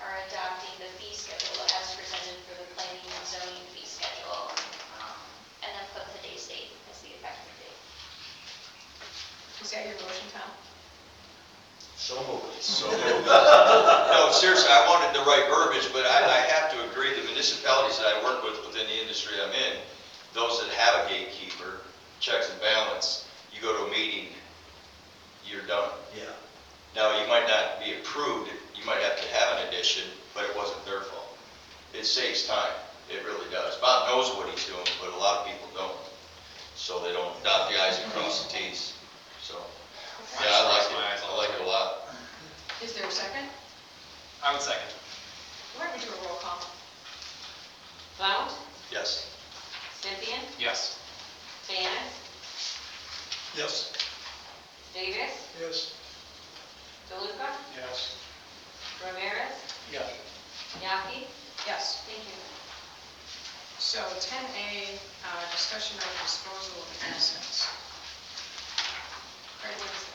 are adopting the fee schedule as presented for the planning and zoning fee schedule, and then put today's date as the effective date. Is that your motion, Tom? So moved. So, no, seriously, I wanted the right verbiage, but I have to agree, the municipalities that I work with within the industry I'm in, those that have a gatekeeper, checks and balance, you go to a meeting, you're done. Yeah. Now, you might not be approved, you might have to have an addition, but it wasn't their fault. It saves time, it really does. Bob knows what he's doing, but a lot of people don't. So they don't dot the i's and cross the t's, so. Yeah, I like it a lot. Is there a second? I would second. Why don't we do a roll call? Blount, Yes. Stempien, Yes. Bannis, Yes. Davis, Yes. DeLuca, Yes. Ramirez, Yes. Yaki. Yes. Thank you. So 10A, discussion of disposal of assets. Craig, what is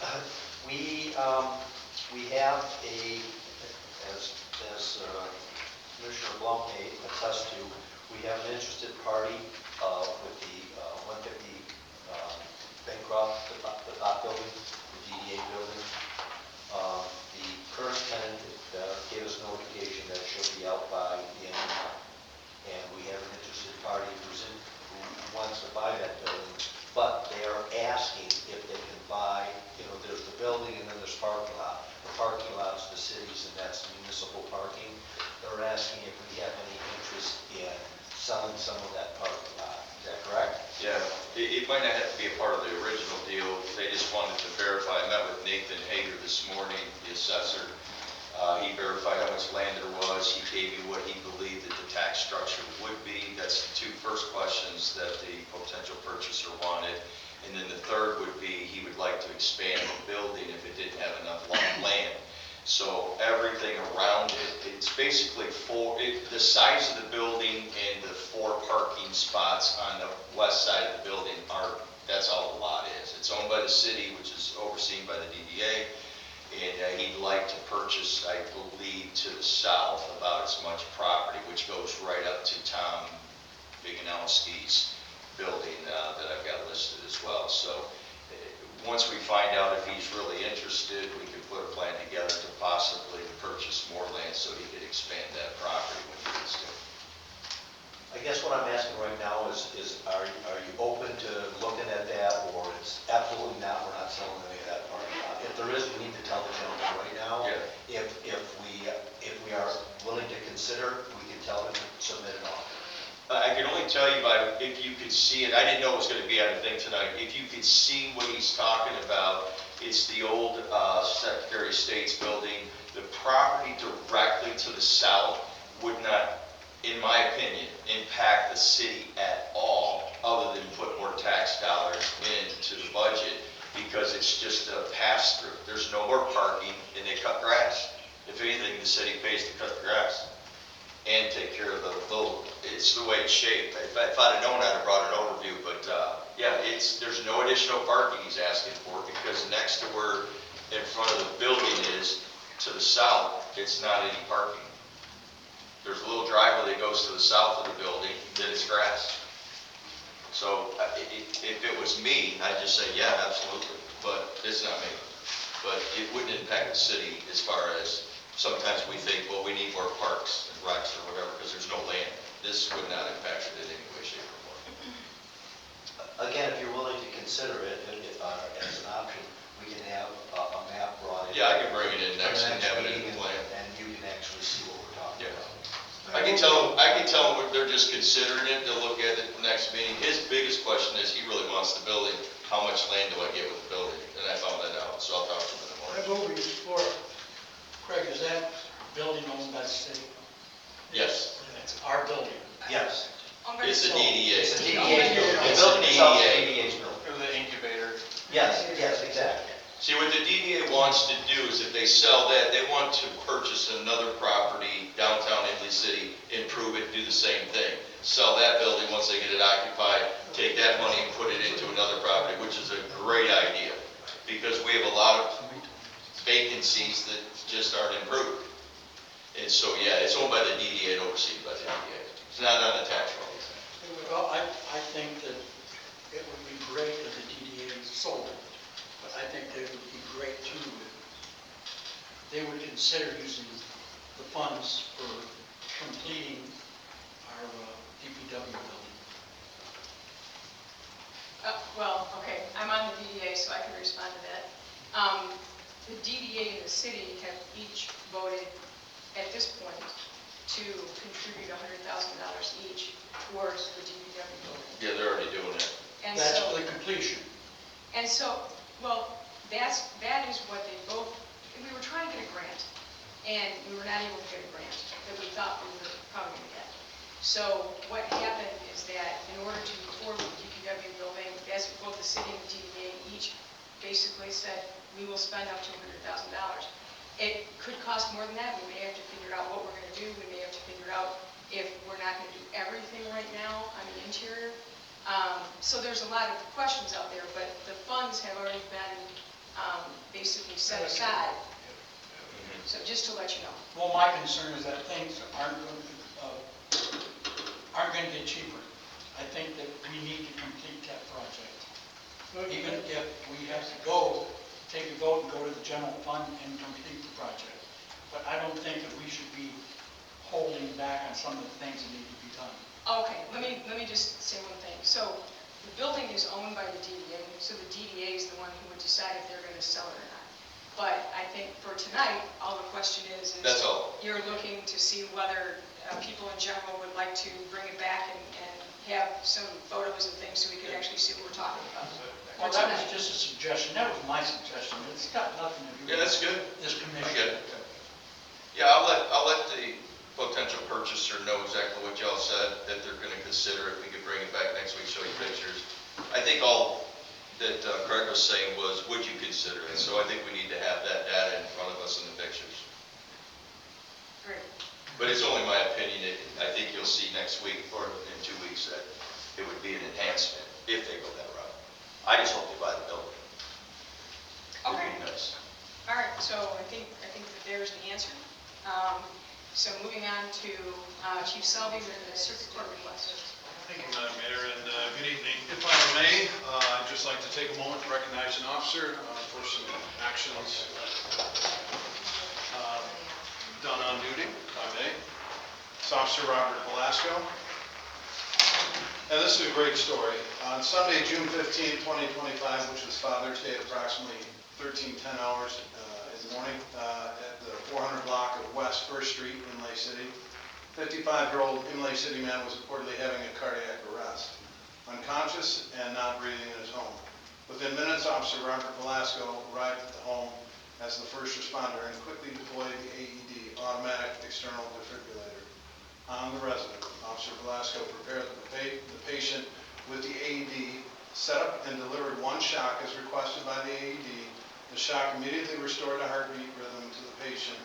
that? We have as Commissioner Blum may attest to, we have an interested party with the 150 Bancroft, the top building, the DDA building. The current tenant gave us notification that she'll be out by the end of the month. And we have an interested party who wants to buy that building, but they are asking if they can buy, there's the building and then there's parking lot. The parking lot's the city's and that's municipal parking. They're asking if we have any interest in selling some of that parking lot. Is that correct? Yeah, it might not have to be a part of the original deal. They just wanted to verify. I met with Nathan Hager this morning, the assessor. He verified how much land there was. He gave you what he believed that the tax structure would be. That's the two first questions that the potential purchaser wanted. And then the third would be he would like to expand the building if it didn't have enough land. So everything around it, it's basically the size of the building and the 4 parking spots on the west side of the building that's all the lot is. It's owned by the city, which is overseen by the DDA. And he'd like to purchase, I believe, to the south about as much property, which goes right up to Tom Biganowski's building that I've got listed as well. So once we find out if he's really interested, we could put a plan together to possibly purchase more land so he could expand that property when he needs to. I guess what I'm asking right now is are you open to looking at that, or it's absolutely not, we're not selling any of that parking lot? If there is, we need to tell the gentleman right now. Yeah. If we are willing to consider, we can tell him to submit an offer. I can only tell you if you could see it, I didn't know it was going to be on the thing tonight, if you could see what he's talking about, it's the old Secretary of State's building. The property directly to the south would not, in my opinion, impact the city at all, other than put more tax dollars into the budget, because it's just a pass-through. There's no more parking, and they cut grass. If anything, the city pays to cut the grass and take care of the little, it's the way it's shaped. If I'd have known, I'd have brought an overview, but yeah, there's no additional parking he's asking for, because next to where in front of the building is, to the south, it's not any parking. There's a little driveway that goes to the south of the building, then it's grass. So if it was me, I'd just say, yeah, absolutely, but it's not me. But it wouldn't impact the city as far as, sometimes we think, well, we need more parks and recs or whatever, because there's no land. This would not impact it in any way, shape, or form. Again, if you're willing to consider it as an option, we can have a map brought in. Yeah, I can bring it in next and have it in meeting, the plan. and you can actually see what we're talking Yeah. about. I can tell them they're just considering it, they'll look at it the next meeting. His biggest question is, he really wants the building, how much land do I get with the building? And I found that out, so I'll talk to him in the I morning. move we explore. Craig, is that building owned by the city? Yes, It's our building. Yes. it's a DDA. It's a DDA It's building. a The building itself is a DDA. DDA's building. Or the incubator. Yes, exactly. See, what the DDA wants to do is if they sell that, they want to purchase another property downtown Italy City, improve it, do the same thing. Sell that building once they get it occupied, take that money and put it into another property, which is a great idea. Because we have a lot of vacancies that just aren't improved. And so, yeah, it's owned by the DDA and overseen by the DDA. It's not on the tax roll. Well, I think that it would be great if the DDA sold it, but I think that it would be great too if they would consider using the funds for completing our DPW building. Well, okay, I'm on the DDA, so I can respond to that. The DDA and the city have each voted at this point to contribute $100,000 each towards the DPW building. Yeah, they're already doing it. And That's so, for the completion. and so, well, that is what they both, we were trying to get a grant, and we were not able to get a grant that we thought we were probably going to get. So what happened is that in order to move forward with the DPW building, as both the city and the DDA each basically said, we will spend up to $100,000. It could cost more than that. We may have to figure out what we're going to do. We may have to figure out if we're not going to do everything right now on the interior. So there's a lot of questions out there, but the funds have already been basically set aside. So just to let you know. Well, my concern is that things aren't going to get cheaper. I think that we need to complete that project. Even if we have to go, take a vote and go to the general fund and complete the project. But I don't think that we should be holding back on some of the things that need to be done. Okay, let me just say one thing. So the building is owned by the DDA, so the DDA is the one who would decide if they're going to sell it or not. But I think for tonight, all the question is That's all. you're looking to see whether people in general would like to bring it back and have some photos and things so we could actually see what we're talking about. Well, that was just a suggestion. That was my suggestion. It's got nothing to do Yeah, that's good. with this I commission. get it. Yeah, I'll let the potential purchaser know exactly what y'all said, that they're gonna consider it. We could bring it back next week, show you pictures. I think all that Craig was saying was, would you consider it? So I think we need to have that data in front of us in the pictures. Great. But it's only my opinion. I think you'll see next week or in 2 weeks that it would be an enhancement if they go that route. I just hope they buy the building. It'd Okay. be nice. All right, so I think that there's the answer. So moving on to Chief Selby with the circuit court request. Thank you, Madam Mayor, and good evening. If I may, I'd just like to take a moment to recognize an officer for some actions done on duty, if I may. It's Officer Robert Velasco. And this is a great story. On Sunday, June 15, 2025, which was Father's Day at approximately 13:10 hours in the morning, at the 400 block of West 1st Street in Lake City, 55-year-old Imlay City man was reportedly having a cardiac arrest, unconscious and not breathing in his home. Within minutes, Officer Robert Velasco arrived at the home as the first responder and quickly deployed the AED, automatic external defibrillator, on the resident. Officer Velasco prepared the patient with the AED, set up and delivered one shock as requested by the AED. The shock immediately restored a heartbeat rhythm to the patient,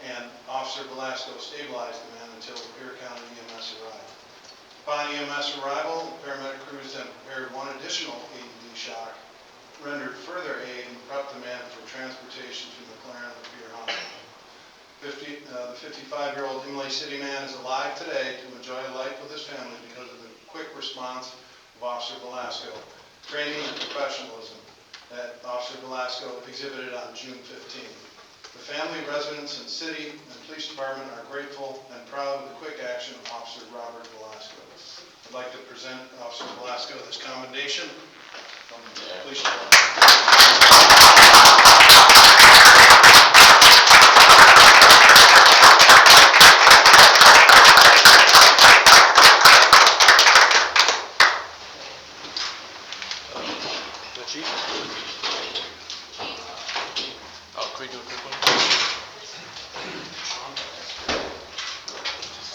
and Officer Velasco stabilized the man until Pierre County EMS arrived. Upon EMS arrival, paramedic crews then prepared one additional AED shock, rendered further aid, and prepped the man for transportation to McLaren Pierre Hospital. The 55-year-old Imlay City man is alive today to enjoy life with his family because of the quick response of Officer Velasco, training and professionalism that Officer Velasco exhibited on June 15th. The family, residents, and city and police department are grateful and proud of the quick action of Officer Robert Velasco. I'd like to present Officer Velasco this commendation from the police department.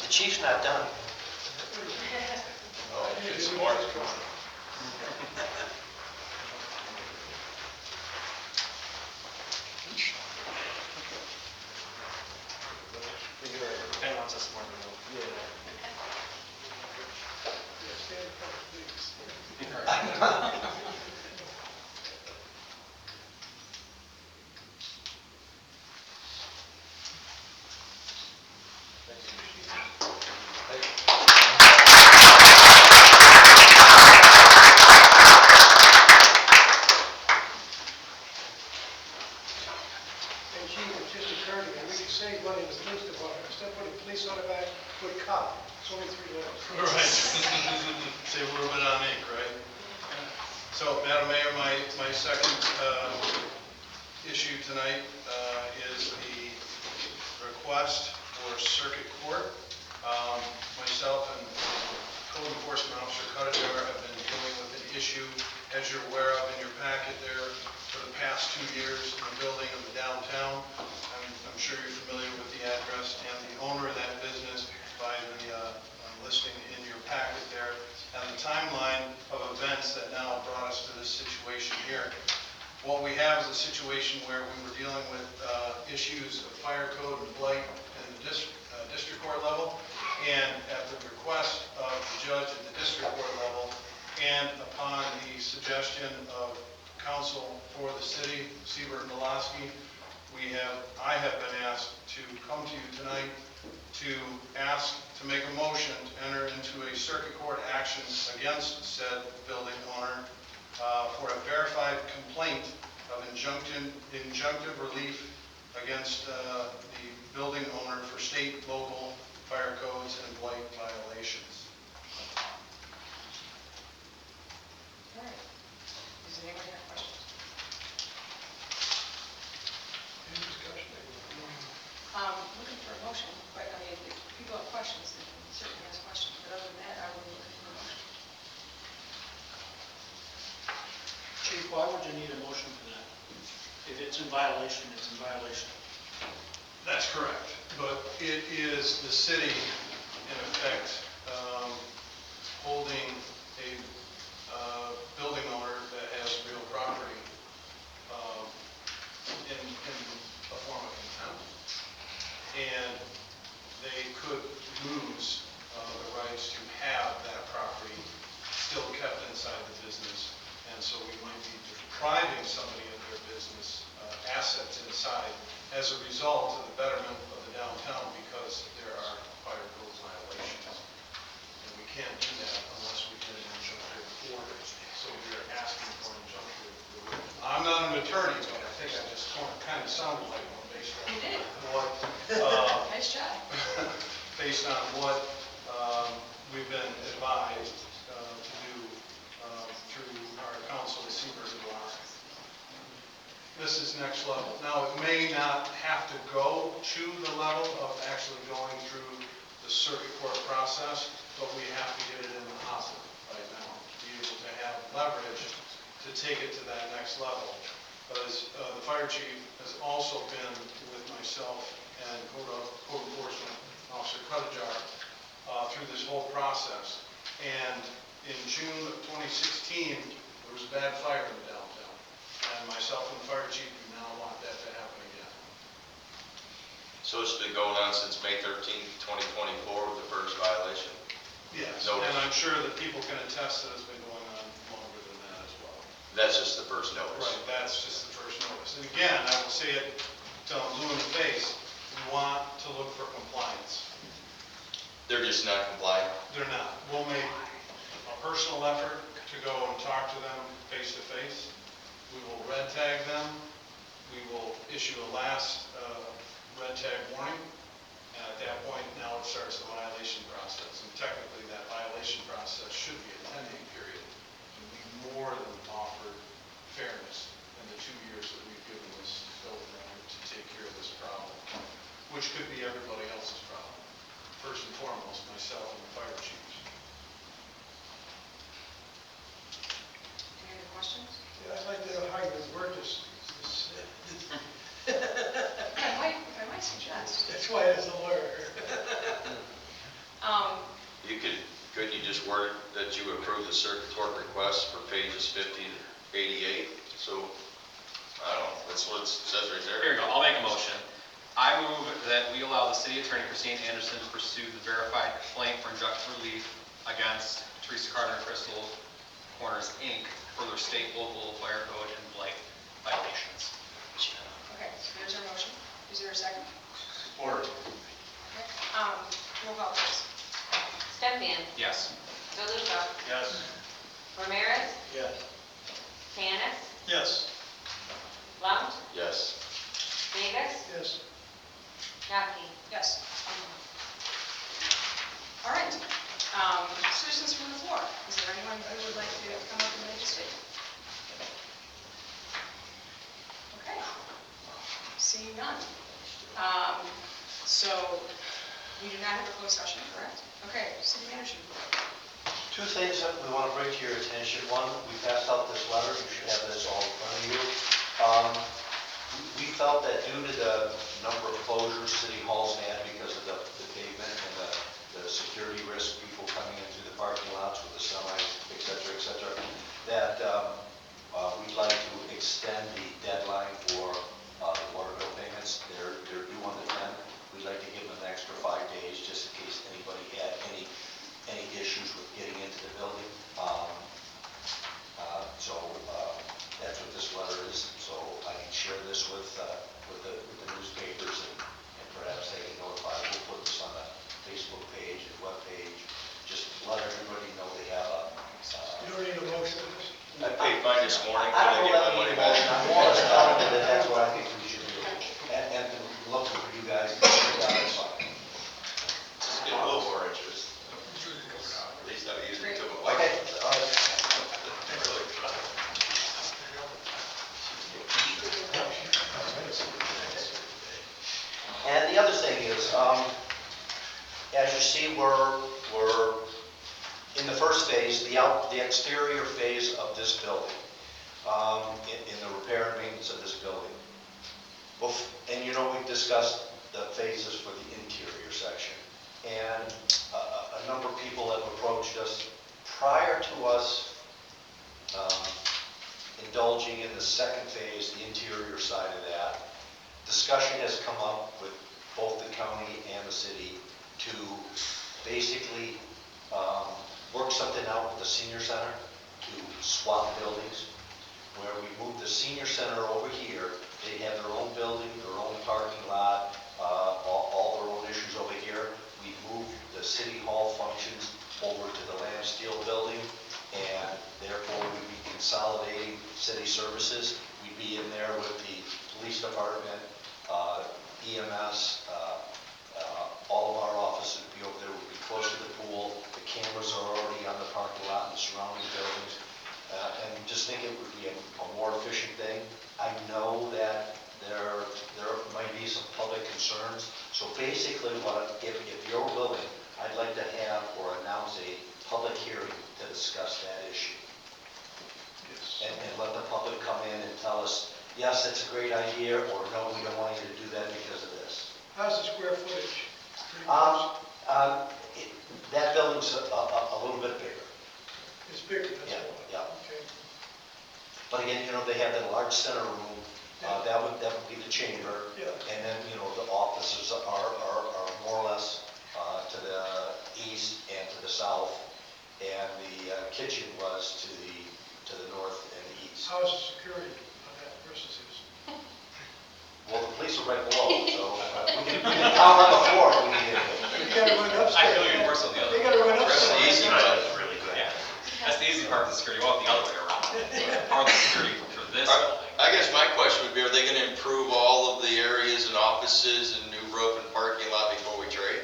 The chief's not done. Oh, it's more. Ben wants us more than that. And Chief, it just occurred to me, we could save money in the police department, instead of putting police on the back, put cop, it's only $3. Right. Save a little bit on ink, right? So, Madam Mayor, my second issue tonight is the request for circuit court. Myself and Code Enforcement Officer Cuttajar have been dealing with an issue, as you're aware of in your packet there, for the past 2 years in the building of the downtown. I'm sure you're familiar with the address, and the owner of that business by the listing in your packet there, and the timeline of events that now brought us to this situation here. What we have is a situation where we were dealing with issues of fire code and blight in the district court level, and at the request of the judge at the district court level, and upon the suggestion of counsel for the city, Siebert and Miloski, I have been asked to come to you tonight to ask to make a motion to enter into a circuit court action against said building owner for a verified complaint of injunctive relief against the building owner for state, local fire codes and blight violations. All right. Does anyone have questions? Any discussion? Looking for a motion, but I mean, if people have questions, they can certainly ask questions, but other than that, I will be looking for a motion. Chief, why would you need a motion for that? If it's in violation, it's in violation. That's correct, but it is the city, in effect, holding a building owner that has real property in a form of contempt. And they could lose the rights to have that property still kept inside the business. And so we might be depriving somebody of their business assets inside as a result of the betterment of the downtown because there are fire code violations. And we can't do that unless we get an injunctive order. So we are asking for an injunctive order. I'm not an attorney, but I think I just kind of sounded like one based on You did. what Nice job. based on what we've been advised to do through our counsel, Siebert and Miloski. This is next level. Now, it may not have to go to the level of actually going through the circuit court process, but we have to get it in the hopper right now to be able to have leverage to take it to that next level. Because the fire chief has also been with myself and Code Enforcement Officer Cutajar through this whole process. And in June of 2016, there was a bad fire in the downtown. And myself and the fire chief do not want that to happen again. So it's been going on since May 13th, 2024 with the first violation? Yes, Notice. and I'm sure that people can attest that it's been going on longer than that as well. That's just the first notice? Right, that's just the first notice. And again, I will say it till I'm blue in the face, we want to look for compliance. They're just not compliant? They're not. We'll make a personal effort to go and talk to them face to face. We will red tag them. We will issue a last red tag warning. And at that point, now it starts the violation process. And technically, that violation process should be a 10-day period. And we more than offered fairness in the 2 years that we've given this building owner to take care of this problem, which could be everybody else's problem. First and foremost, myself and the fire chiefs. Any other questions? Yeah, I'd like to know how you would word this. I might suggest. That's why I was a lawyer. Couldn't you just word that you approve the circuit court request for pages 50 to 88? So, I don't know, that's what it says right there. Here you go, I'll make a motion. I move that we allow the city attorney, Christine Anderson, to pursue the verified complaint for injunctive relief against Teresa Carter and Crystal Corners, Inc. for their state, local fire code and blight violations. Okay, so there's our motion. Is there a second? Support. Okay. Roll call, please. Stefan. Yes. DeLuca. Yes. Ramirez. Yes. Tanis. Yes. Blount. Yes. Davis. Yes. Yaki. Yes. All right. Citizens from the floor. Is there anyone who would like to come up and make a statement? Okay. Seeing none. So we do not have a closed session, correct? Okay, city manager. Two things that we want to bring to your attention. One, we passed out this letter, you should have this all in front of you. We felt that due to the number of closures City Hall's had because of the pavement and the security risk, people coming in through the parking lots with the semis, et cetera, that we'd like to extend the deadline for the water bill payments. They're due on the 10th. We'd like to give them an extra 5 days, just in case anybody had any issues with getting into the building. So that's what this letter is. So I can share this with the newspapers, and perhaps they can notify. We'll put this on the Facebook page and webpage. Just let everybody know they have a. You don't need a motion on this? I paid mine this morning, I can I don't get know my that money we back? I'm more or less telling you that that's what I think we should do. And looking for you guys to figure it out, it's fine. Just get a little more interest. At least I use it too much. Okay, all right. And the other thing is, as you see, we're in the first phase, the exterior phase of this building, in the repair and maintenance of this building. And you know, we've discussed the phases for the interior section. And a number of people have approached us prior to us indulging in the second phase, the interior side of that. Discussion has come up with both the county and the city to basically work something out with the senior center to swap buildings, where we move the senior center over here. They have their own building, their own parking lot, all their own issues over here. We move the city hall functions over to the Lamb Steel building, and therefore we'd be consolidating city services. We'd be in there with the police department, EMS, all of our offices would be over there, would be close to the pool. The cameras are already on the parking lot and the surrounding buildings. And just think it would be a more efficient thing. I know that there might be some public concerns. So basically, if you're willing, I'd like to have or announce a public hearing to discuss that issue. And let the public come in and tell us, yes, it's a great idea, or no, we don't want you to do that because of this. How's the square footage? That building's a little bit bigger. It's bigger, that's Yeah, all. yeah. Okay. But again, you know, they have that large center room, that would be the chamber. Yeah. And then, you know, the offices are more or less to the east and to the south. And the kitchen was to the north and the east. How's the security on that versus his? Well, the police are right below, so we can count on the floor if we need it. You gotta run upstairs. I feel you worse on the other. You gotta run That's upstairs. the easy part. Really good. Yeah. That's the easy part of the security, well, the other way around. Part of the security for this building. I guess my question would be, are they gonna improve all of the areas and offices and new roof and parking lot before we trade?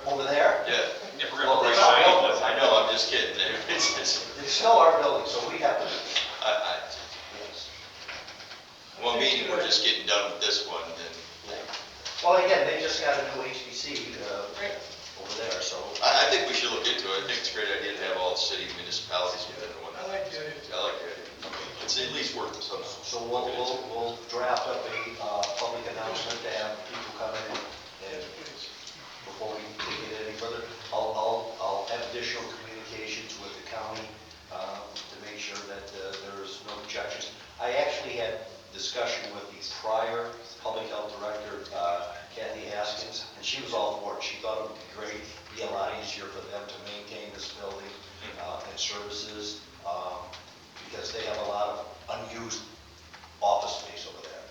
Over there, Yeah. If we're Well, gonna it's break our down, building. I know, I'm just kidding. it's still our building, so we have to do it. Yes. Well, meaning we're just getting done with this one, then. Well, again, they just got a new HVC Right. over there, so. I think we should look into it. I think it's a great idea to have all the city municipalities within one. I like the idea. I like the idea. It's at least worth it somehow. So we'll draft up a public announcement to have people come in and before we take it any further. I'll have additional communications with the county to make sure that there's no objections. I actually had discussion with the prior public health director, Kathy Haskins, and she was all for it. She thought it would be great, be a lot easier for them to maintain this building and services, because they have a lot of unused office space over there.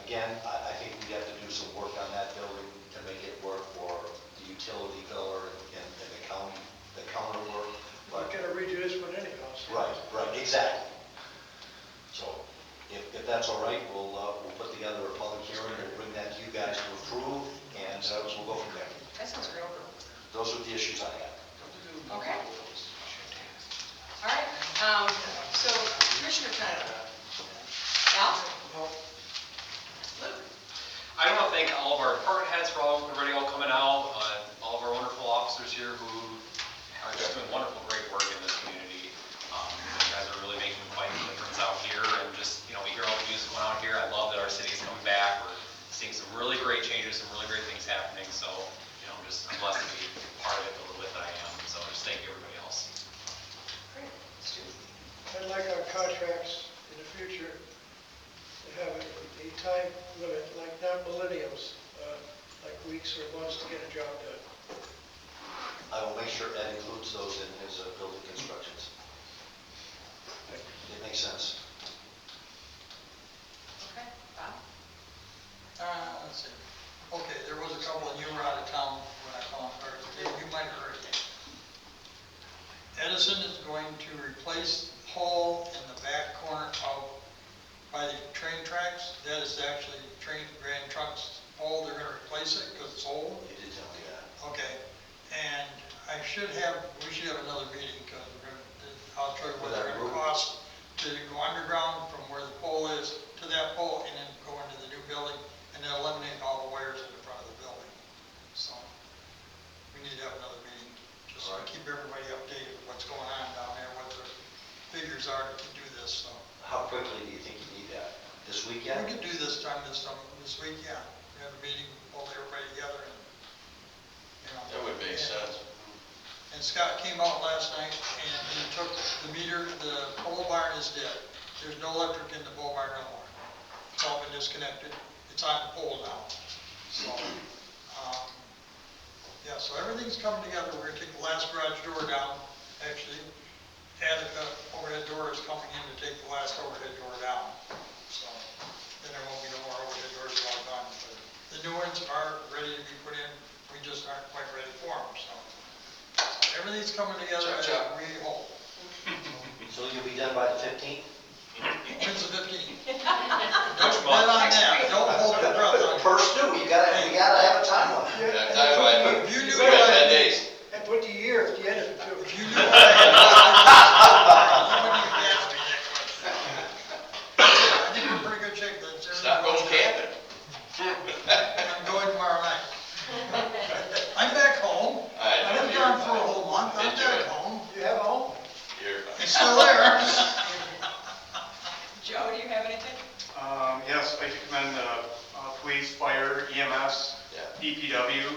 Again, I think we have to do some work on that building to make it work for the utility biller and the counter work. We're gonna redo this one anyhow. so- Right, exactly. So if that's all right, we'll put together a public hearing and bring that to you guys to approve, and we'll go from there. That sounds real. Those are the issues I have. Okay. All right, so Commissioner Tyler. Al? Luke? I want to thank all of our department heads for everybody all coming out, all of our wonderful officers here who are just doing wonderful, great work in this community. You guys are really making quite a difference out here, and just, you know, we hear all the music going out here. I love that our city's coming back. We're seeing some really great changes, some really great things happening, so, you know, I'd like our contracts in the future to have a time limit, like not millenniums, like weeks or months to get a job done. I will make sure Ed includes those in his building constructions. It makes sense. Okay, Bob? Let's see. Okay, there was a couple, and you were out of town when I called, or you might have heard it. Edison is going to replace the hole in the back corner of, by the train tracks. That is actually train, grand trucks hole. They're gonna replace it because it's old. You did tell me that. Okay, and we should have another meeting because I'll show you what they're gonna cost to go underground from where the pole is to that pole and then go into the new building and then eliminate all the wires in the front of the building. So we need to have another meeting just to keep everybody updated with what's going on down there, what the figures are to do this, so. How quickly do you think you need that? This We weekend? could do this week, yeah. We have a meeting, pull everybody together and, you know. That would make sense. And Scott came out last night and he took the meter, the pole barn is dead. There's no electric in the pole barn no more. It's all been disconnected. It's on the pole now. So, yeah, so everything's coming together. We're gonna take the last garage door down. Actually, attic overhead door is coming in to take the last overhead door down. So, then there won't be no more overhead doors all done. But the new ones are ready to be put in. We just aren't quite ready for them, so. Everything's coming together as we hope. So you'll be done by the 15th? When's the 15th? Don't bet on that. Don't hold your breath on it. Per stew, you gotta have a timeline. Yeah, timeline. If you knew We got what 10 I- days. And put the year at the end of it too. If you knew what I wouldn't even ask me that question. I think we're in pretty good shape. Stop going camping. I'm going tomorrow night. I'm back home. I know I've been you're gone for a fine. whole month. I'm Enjoy back it. home. You have a home? You're It's still there. Joe, do you have anything? Yes, I'd like to commend police, fire, EMS, Yeah. DPW,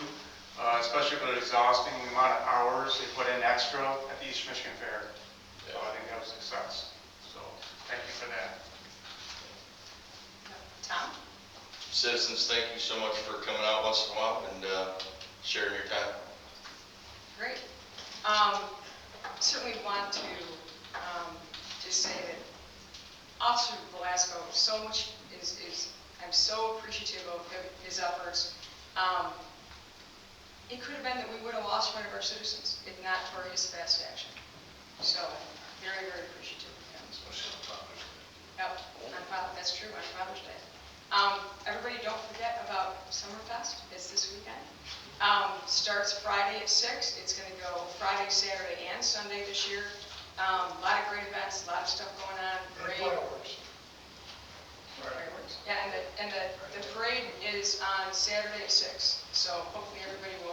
especially for the exhausting amount of hours they put in extra at the East Michigan Fair. So I think that was a success. So thank you for that. Tom? Citizens, thank you so much for coming out once in a while and sharing your time. Great. Certainly want to just say that Officer Velasco, so much I'm so appreciative of his efforts. It could have been that we would have lost one of our citizens if not for his fast action. So very, very appreciative of him. Yep, that's true, on Father's Day. Everybody don't forget about Summerfest, it's this weekend. Starts Friday at 6, it's gonna go Friday, Saturday, and Sunday this year. A lot of great events, a lot of stuff going on, And parade. fireworks. Fireworks. Yeah, and the parade is on Saturday at 6, so hopefully everybody will